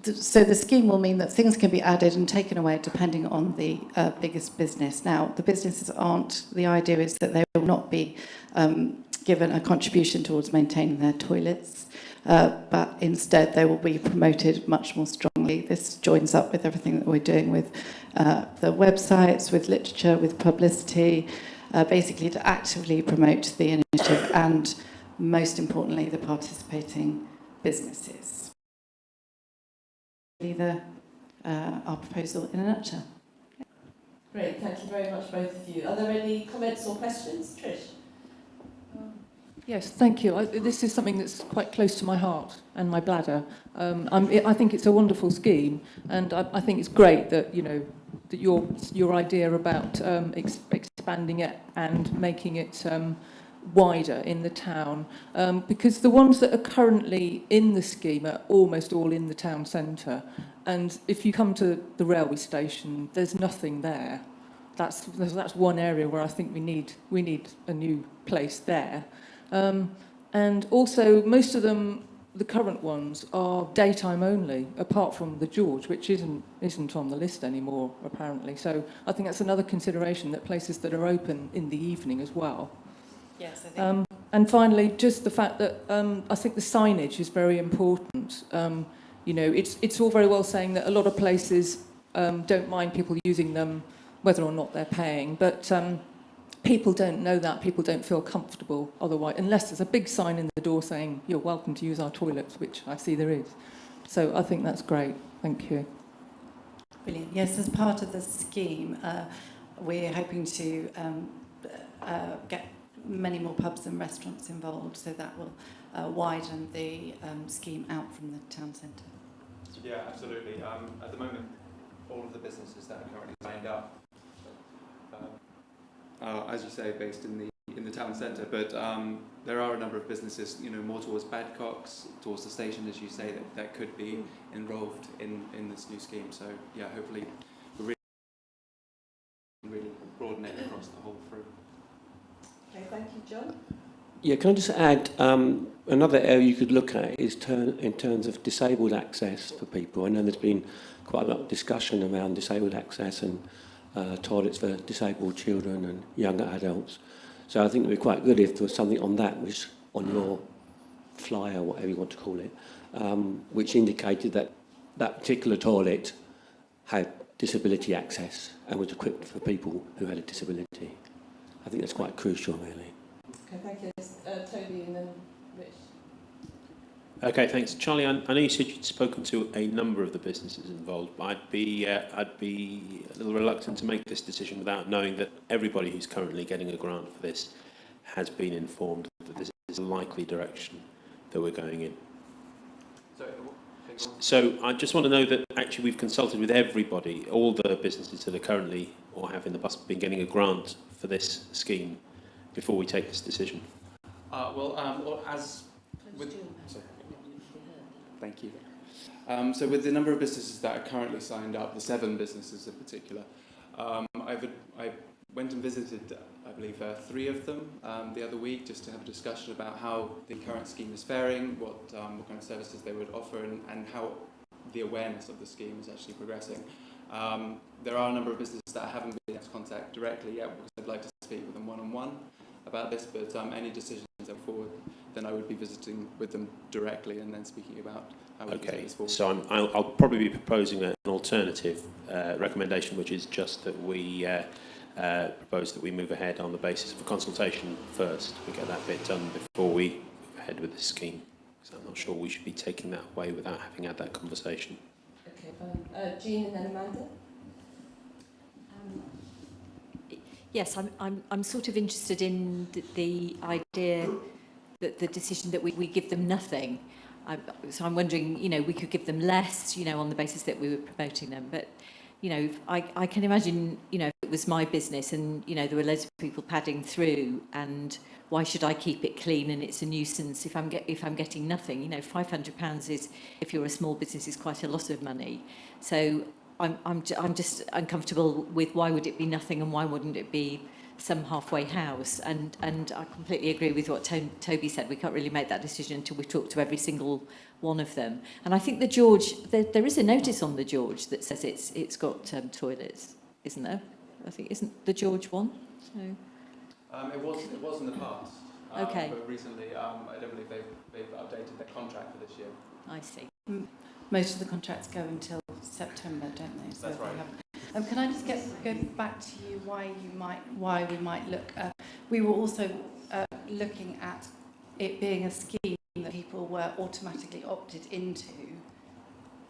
So the scheme will mean that things can be added and taken away depending on the biggest business. Now, the businesses the idea is that they will not be given a contribution towards maintaining their toilets, but instead they will be promoted much more strongly. This joins up with everything that we're doing with the websites, with literature, with publicity, basically to actively promote the initiative and, most importantly, the participating businesses. Our proposal in a nutshell. Great, thank you very much, both of you. Are there any comments or questions? Trish? Yes, thank you. This is something that's quite close to my heart and my bladder. I think it's a wonderful scheme, and I think it's great that that your idea about expanding it and making it wider in the town, because the ones that are currently in the scheme are almost all in the town centre, and if you come to the railway station, there's nothing there. That's one area where I think we need a new place there. And also, most of them, the current ones, are daytime only, apart from the George, which isn't on the list anymore, apparently. So I think that's another consideration, that places that are open in the evening as well. Yes, I think. And finally, just the fact that I think the signage is very important. It's all very well saying that a lot of places don't mind people using them, whether or not they're paying, but people don't know that. People don't feel comfortable otherwise, unless there's a big sign in the door saying you're welcome to use our toilets, which I see there is. So I think that's great. Thank you. Brilliant. Yes, as part of the scheme, we're hoping to get many more pubs and restaurants involved, so that will widen the scheme out from the town centre. Yeah, absolutely. At the moment, all of the businesses that are currently signed up are, as you say, based in the town centre, but there are a number of businesses, more towards Badcocks, towards the station, as you say, that could be involved in this new scheme. So yeah, hopefully we really broaden it across the whole Frome. Okay, thank you, John. Yeah, can I just add, another area you could look at is in terms of disabled access for people. I know there's been quite a lot of discussion around disabled access and toilets for disabled children and younger adults. So I think it would be quite good if there was something on that, which on your flyer, whatever you want to call it, which indicated that that particular toilet had disability access and was equipped for people who had a disability. I think that's quite crucial, really. Okay, thank you. Toby and then Rich. Okay, thanks. Charlie, I know you said you'd spoken to a number of the businesses involved, but I'd be a little reluctant to make this decision without knowing that everybody who's currently getting a grant for this has been informed that this is a likely direction that we're going in. So I just want to know that actually we've consulted with everybody, all the businesses that are currently or have in the past been getting a grant for this scheme before we take this decision. Thank you. So with the number of businesses that are currently signed up, the 7 businesses in particular, I went and visited, I believe, 3 of them the other week, just to have a discussion about how the current scheme is faring, what kind of services they would offer, and how the awareness of the scheme is actually progressing. There are a number of businesses that I haven't been in contact directly yet, because I'd like to speak with them one-on-one about this, but any decisions that forward, then I would be visiting with them directly and then speaking about how we can take this forward. So I'll probably be proposing an alternative recommendation, which is just that we propose that we move ahead on the basis of a consultation first. We get that bit done before we move ahead with the scheme. So I'm not sure we should be taking that away without having had that conversation. Okay, fine. Jean and then Amanda. Yes, I'm sort of interested in the idea that the decision that we give them nothing. So I'm wondering, we could give them less, on the basis that we were promoting them. But, I can imagine, if it was my business and, there were loads of people padding through, and why should I keep it clean and it's a nuisance if I'm getting nothing? £500 is, if you're a small business, is quite a lot of money. So I'm just uncomfortable with why would it be nothing and why wouldn't it be some halfway house? And I completely agree with what Toby said. We can't really make that decision until we talk to every single one of them. And I think the George, there is a notice on the George that says it's got toilets, isn't there? I think isn't the George one? So It was in the past. Okay. But recently, I don't believe they've updated their contract for this year. I see. Most of the contracts go until September, don't they? So That's right. Can I just go back to you why we might look? We were also looking at it being a scheme that people were automatically opted into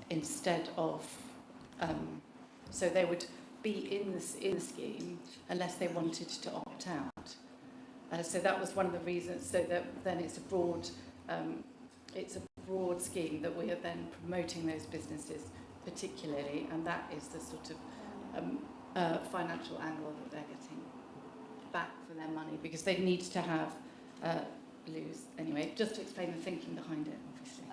instead of, so they would be in the scheme unless they wanted to opt out. So that was one of the reasons. So that then it's a broad scheme that we are then promoting those businesses particularly, and that is the sort of financial angle that they're getting back for their money, because they need to have loos. Anyway, just to explain the thinking behind it, obviously.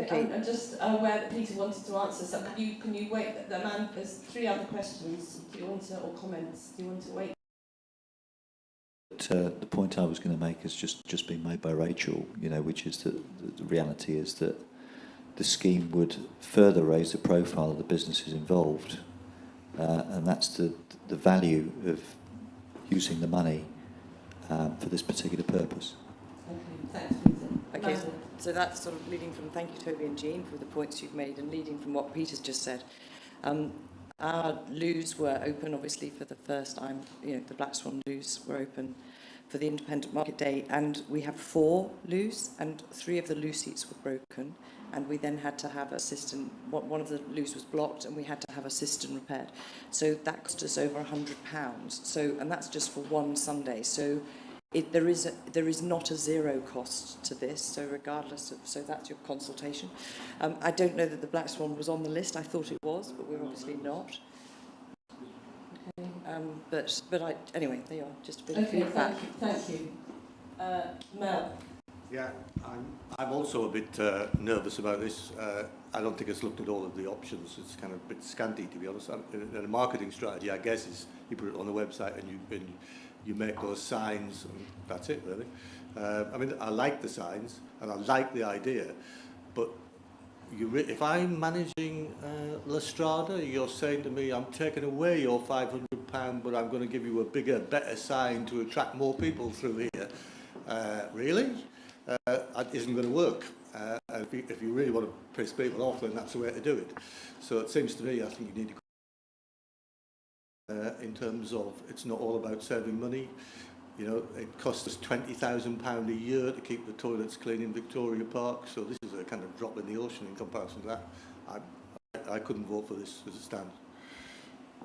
Okay. I'm just aware that Peter wanted to answer, so can you wait? There's 3 other questions. Do you want to, or comments? Do you want to wait? The point I was going to make has just been made by Rachel, which is that the reality is that the scheme would further raise the profile of the businesses involved, and that's the value of using the money for this particular purpose. Okay, thanks, Peter. Okay, so that's sort of leading from, thank you Toby and Jean for the points you've made, and leading from what Peter's just said. Our loos were open, obviously, for the first time. The Black Swan loos were open for the Independent Market Day, and we have 4 loos, and 3 of the loo seats were broken, and we then had to have a cistern. One of the loos was blocked, and we had to have a cistern repaired. So that cost us over £100. So, and that's just for one Sunday. So there is not a zero cost to this. So regardless of, so that's your consultation. I don't know that the Black Swan was on the list. I thought it was, but we're obviously not. But anyway, they are just a bit of feedback. Thank you. Mel. Yeah, I'm also a bit nervous about this. I don't think it's looked at all of the options. It's kind of a bit scanty, to be honest. And a marketing strategy, I guess, is you put it on the website and you make those signs, and that's it, really. I mean, I like the signs and I like the idea, but if I'm managing Lestrada, you're saying to me, I'm taking away your £500, but I'm going to give you a bigger, better sign to attract more people through here. Really? That isn't going to work. If you really want to piss people off, then that's the way to do it. So it seems to me, I think you need to in terms of, it's not all about saving money. It costs us £20,000 a year to keep the toilets clean in Victoria Park, so this is a kind of drop in the ocean in comparison to that. I couldn't vote for this as it stands.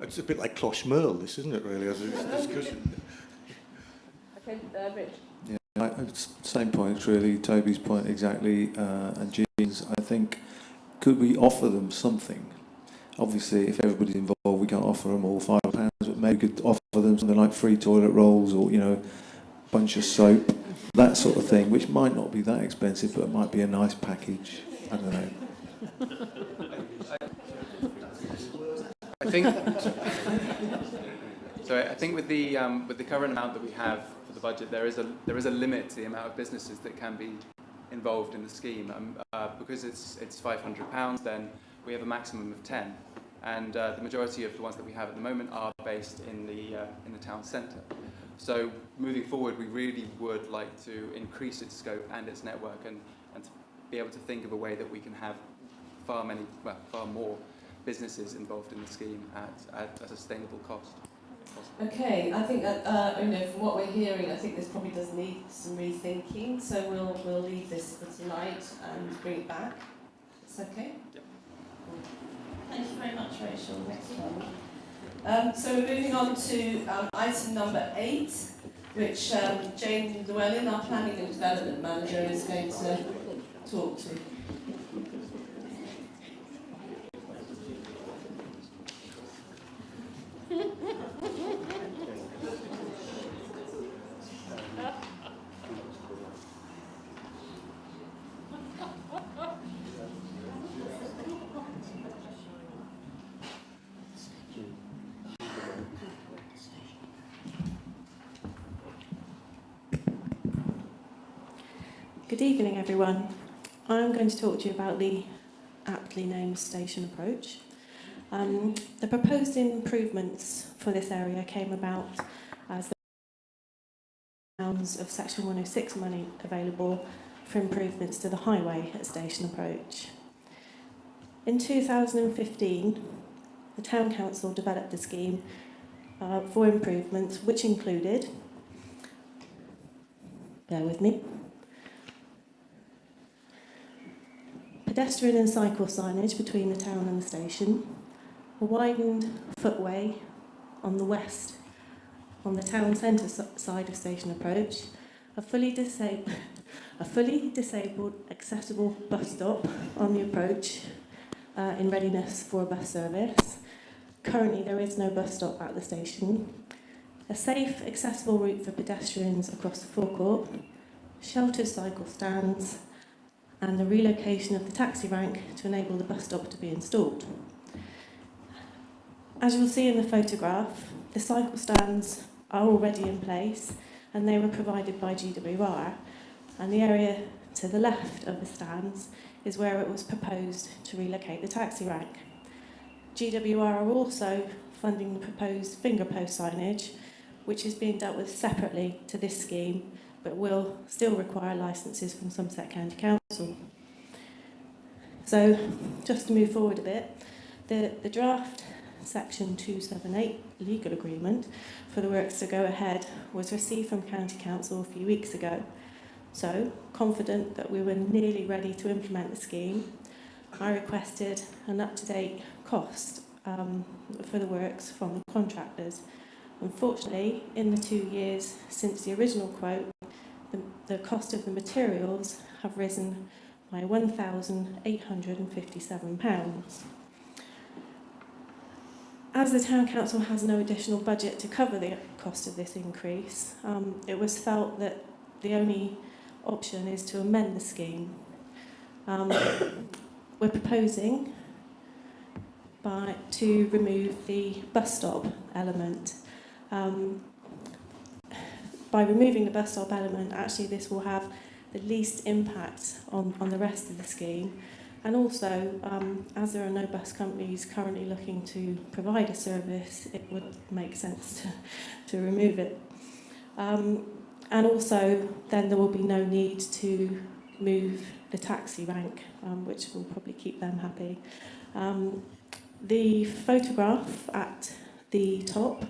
It's a bit like Cloche Merle, this, isn't it, really, as a discussion? Okay, Rich. Yeah, same points, really. Toby's point exactly, and Jean's. I think, could we offer them something? Obviously, if everybody's involved, we can't offer them all £5, but maybe we could offer them something like free toilet rolls or, bunch of soap, that sort of thing, which might not be that expensive, but it might be a nice package. I don't know. I think with the current amount that we have for the budget, there is a limit to the amount of businesses that can be involved in the scheme. Because it's £500, then we have a maximum of 10, and the majority of the ones that we have at the moment are based in the town centre. So moving forward, we really would like to increase its scope and its network, and to be able to think of a way that we can have far more businesses involved in the scheme at a sustainable cost. Okay, I think that from what we're hearing, I think this probably does need some rethinking. So we'll leave this for tonight and bring it back. It's okay. Yep. Thank you very much, Rachel. Next one. So we're moving on to item number 8, which Jane Llewellyn, our Planning and Development Manager, is going to talk to. Good evening, everyone. I'm going to talk to you about the aptly named station approach. The proposed improvements for this area came about as of Section 106 money available for improvements to the highway at Station Approach. In 2015, the Town Council developed a scheme for improvements which included, bear with me, pedestrian and cycle signage between the town and the station, a widened footway on the west, on the town centre side of Station Approach, a fully disabled accessible bus stop on the approach in readiness for a bus service. Currently there is no bus stop at the station. A safe, accessible route for pedestrians across the forecourt, sheltered cycle stands, and the relocation of the taxi rank to enable the bus stop to be installed. As you'll see in the photograph, the cycle stands are already in place and they were provided by GWR, and the area to the left of the stands is where it was proposed to relocate the taxi rank. GWR are also funding the proposed finger post signage, which is being dealt with separately to this scheme, but will still require licences from Somerset County Council. So, just to move forward a bit, the draft Section 278 legal agreement for the works to go ahead was received from County Council a few weeks ago. So, confident that we were nearly ready to implement the scheme, I requested an up-to-date cost for the works from the contractors. Unfortunately, in the 2 years since the original quote, the cost of the materials have risen by £1,857. As the Town Council has no additional budget to cover the cost of this increase, it was felt that the only option is to amend the scheme. We're proposing to remove the bus stop element. By removing the bus stop element, actually this will have the least impact on the rest of the scheme. And also, as there are no bus companies currently looking to provide a service, it would make sense to remove it. And also, then there will be no need to move the taxi rank, which will probably keep them happy. The photograph at the top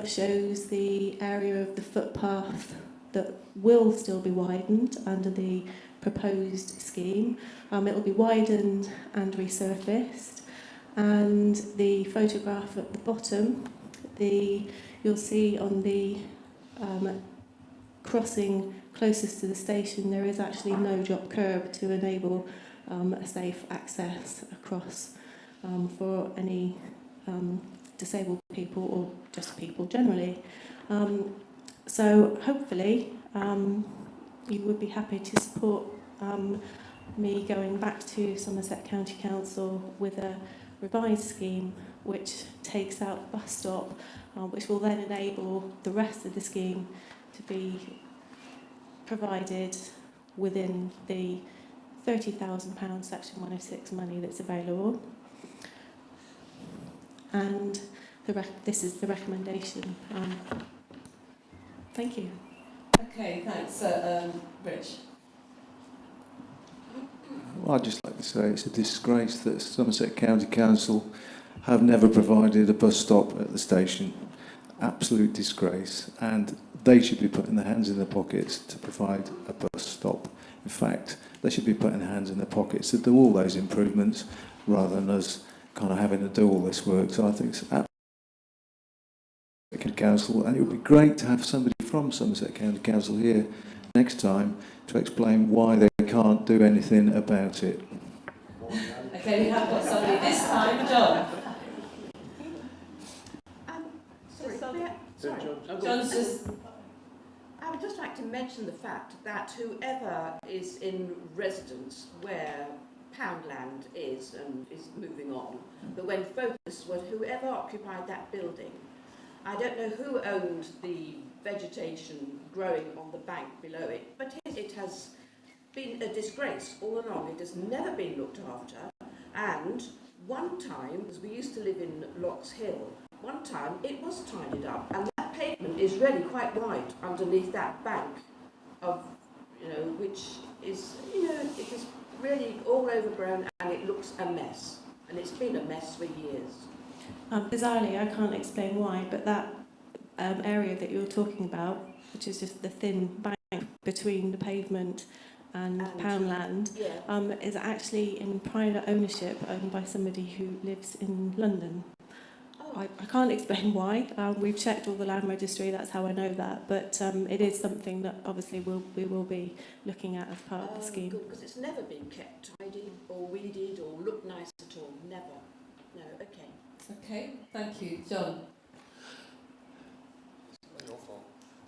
shows the area of the footpath that will still be widened under the proposed scheme. It will be widened and resurfaced. And the photograph at the bottom, you'll see on the crossing closest to the station, there is actually no drop curb to enable a safe access across for any disabled people or just people generally. So hopefully you would be happy to support me going back to Somerset County Council with a revised scheme which takes out the bus stop, which will then enable the rest of the scheme to be provided within the £30,000 Section 106 money that's available. And this is the recommendation. Thank you. Okay, thanks. Rich? Well, I'd just like to say it's a disgrace that Somerset County Council have never provided a bus stop at the station. Absolute disgrace. And they should be putting their hands in their pockets to provide a bus stop. In fact, they should be putting their hands in their pockets to do all those improvements rather than us kind of having to do all this work. So I think it's absolutely Council, and it would be great to have somebody from Somerset County Council here next time to explain why they can't do anything about it. Okay, we have got somebody this time, John. John's just... I would just like to mention the fact that whoever is in residence where Poundland is and is moving on, but when focus was whoever occupied that building, I don't know who owned the vegetation growing on the bank below it, but it has been a disgrace all along. It has never been looked after, and one time, because we used to live in Locks Hill, one time it was tidied up, and that pavement is really quite wide underneath that bank of, which is, it is really all overgrown and it looks a mess. And it's been a mess for years. Bizarrely, I can't explain why, but that area that you're talking about, which is just the thin bank between the pavement and Poundland, is actually in private ownership, owned by somebody who lives in London. I can't explain why. We've checked all the land registry, that's how I know that. But it is something that obviously we will be looking at as part of the scheme. Good, because it's never been kept tidy or weeded or looked nice at all. Never. No, okay. Okay, thank you. John?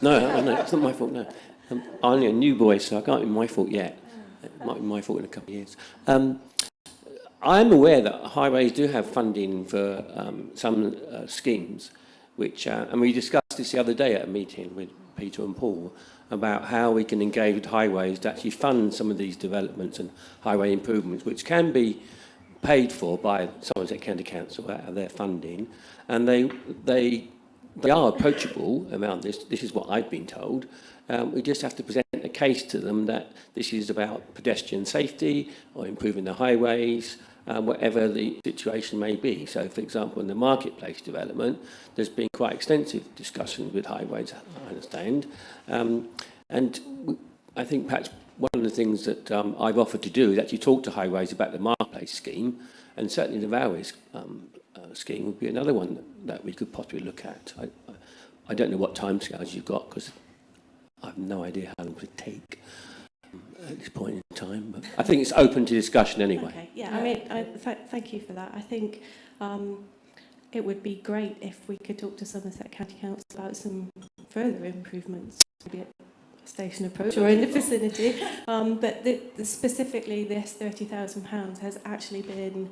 No, it's not my fault, no. I'm only a new boy, so I can't be my fault yet. It might be my fault in a couple of years. I'm aware that highways do have funding for some schemes, which, and we discussed this the other day at a meeting with Peter and Paul, about how we can engage with highways to actually fund some of these developments and highway improvements, which can be paid for by Somerset County Council out of their funding, and they are approachable around this. This is what I've been told. We just have to present a case to them that this is about pedestrian safety or improving the highways, whatever the situation may be. So, for example, in the marketplace development, there's been quite extensive discussions with highways, I understand. And I think perhaps one of the things that I've offered to do is actually talk to highways about the marketplace scheme, and certainly the railways scheme would be another one that we could possibly look at. I don't know what timescales you've got, because I have no idea how long it would take at this point in time. But I think it's open to discussion anyway. Okay, yeah, I mean, thank you for that. I think it would be great if we could talk to Somerset County Council about some further improvements, maybe at a station approach or in the vicinity. But specifically, this £30,000 has actually been,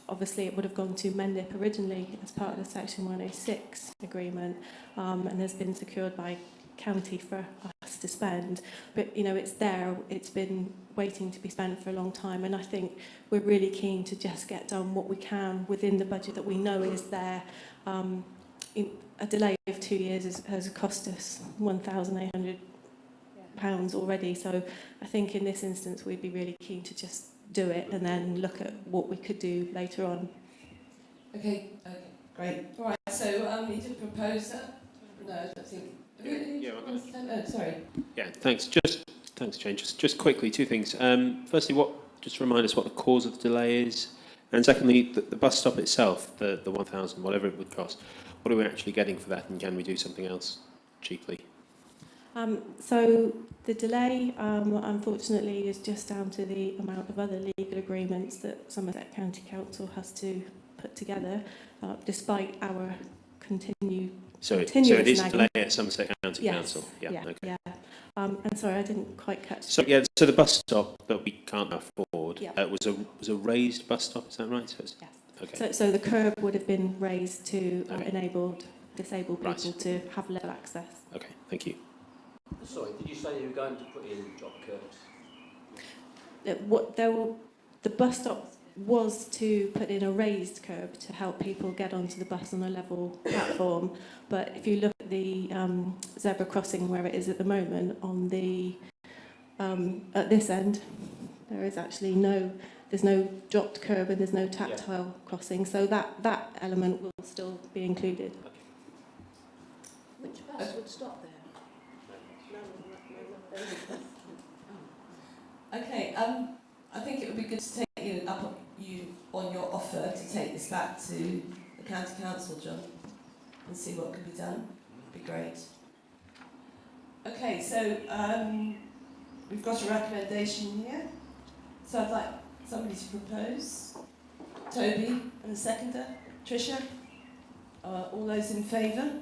obviously it would have gone to Mendip originally as part of the Section 106 agreement, and has been secured by county for us to spend, but it's there, it's been waiting to be spent for a long time, and I think we're really keen to just get done what we can within the budget that we know is there. A delay of 2 years has cost us £1,800 already, so I think in this instance we'd be really keen to just do it and then look at what we could do later on. Okay, great. All right, so you did propose that? No, I don't think. Sorry. Yeah, thanks. Thanks, Jane. Just quickly, two things. Firstly, just remind us what the cause of the delay is, and secondly, the bus stop itself, the 1,000, whatever it would cost. What are we actually getting for that, and can we do something else cheaply? So the delay, unfortunately, is just down to the amount of other legal agreements that Somerset County Council has to put together, despite our continued. So it is delay at Somerset County Council. Yeah. And sorry, I didn't quite catch. So so the bus stop that we can't afford was a raised bus stop. Is that right? So yes. Okay. So the curb would have been raised to enable disabled people to have level access. Okay. Thank you. Sorry, did you say you were going to put in drop curbs? The bus stop was to put in a raised curb to help people get onto the bus on a level platform, but if you look at the zebra crossing where it is at the moment, on the at this end, there is actually there's no dropped curb and there's no tactile crossing, so that element will still be included. Which bus would stop there? Okay, I think it would be good to take you on your offer to take this back to the County Council, John, and see what can be done. It'd be great. Okay, so we've got a recommendation here. So I'd like somebody to propose. Toby and the seconder. Tricia. All those in favour?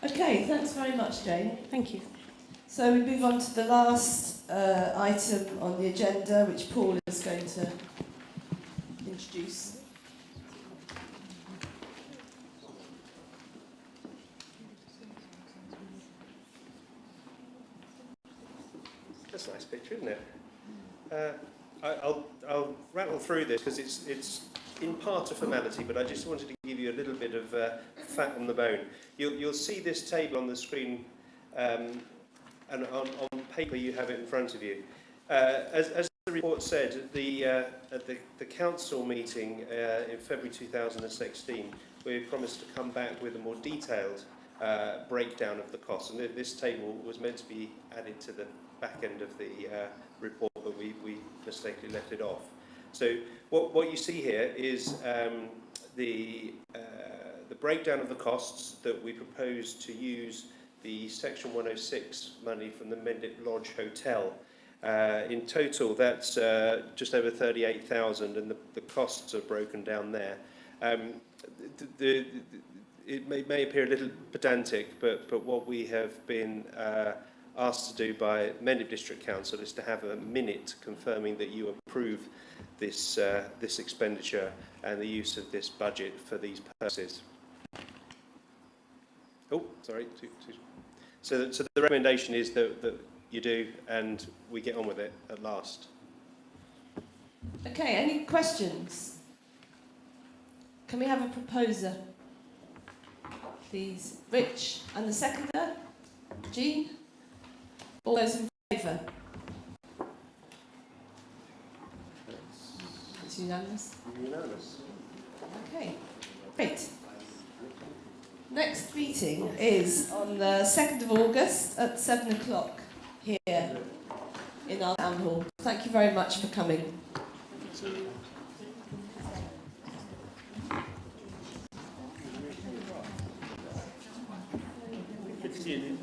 Okay, thanks very much, Jane. Thank you. So we move on to the last item on the agenda, which Paul is going to introduce. That's a nice picture, isn't it? I'll rattle through this because it's in part a formality, but I just wanted to give you a little bit of fat on the bone. You'll see this table on the screen, and on paper you have it in front of you. As the report said, at the council meeting in February 2016, we promised to come back with a more detailed breakdown of the costs, and this table was meant to be added to the back end of the report, but we mistakenly left it off. So what you see here is the breakdown of the costs that we propose to use the Section 106 money from the Mendip Lodge Hotel. In total, that's just over 38,000, and the costs are broken down there. It may appear a little pedantic, but what we have been asked to do by Mendip District Council is to have a minute confirming that you approve this expenditure and the use of this budget for these purposes. Oh, sorry. So the recommendation is that you do, and we get on with it at last. Okay, any questions? Can we have a proposer, please? Rich, and the seconder? Jean? All those in favour? It's unanimous. Unanimous. Okay, great. Next meeting is on the 2nd of August at 7 o'clock here in our town hall. Thank you very much for coming. Good to see you.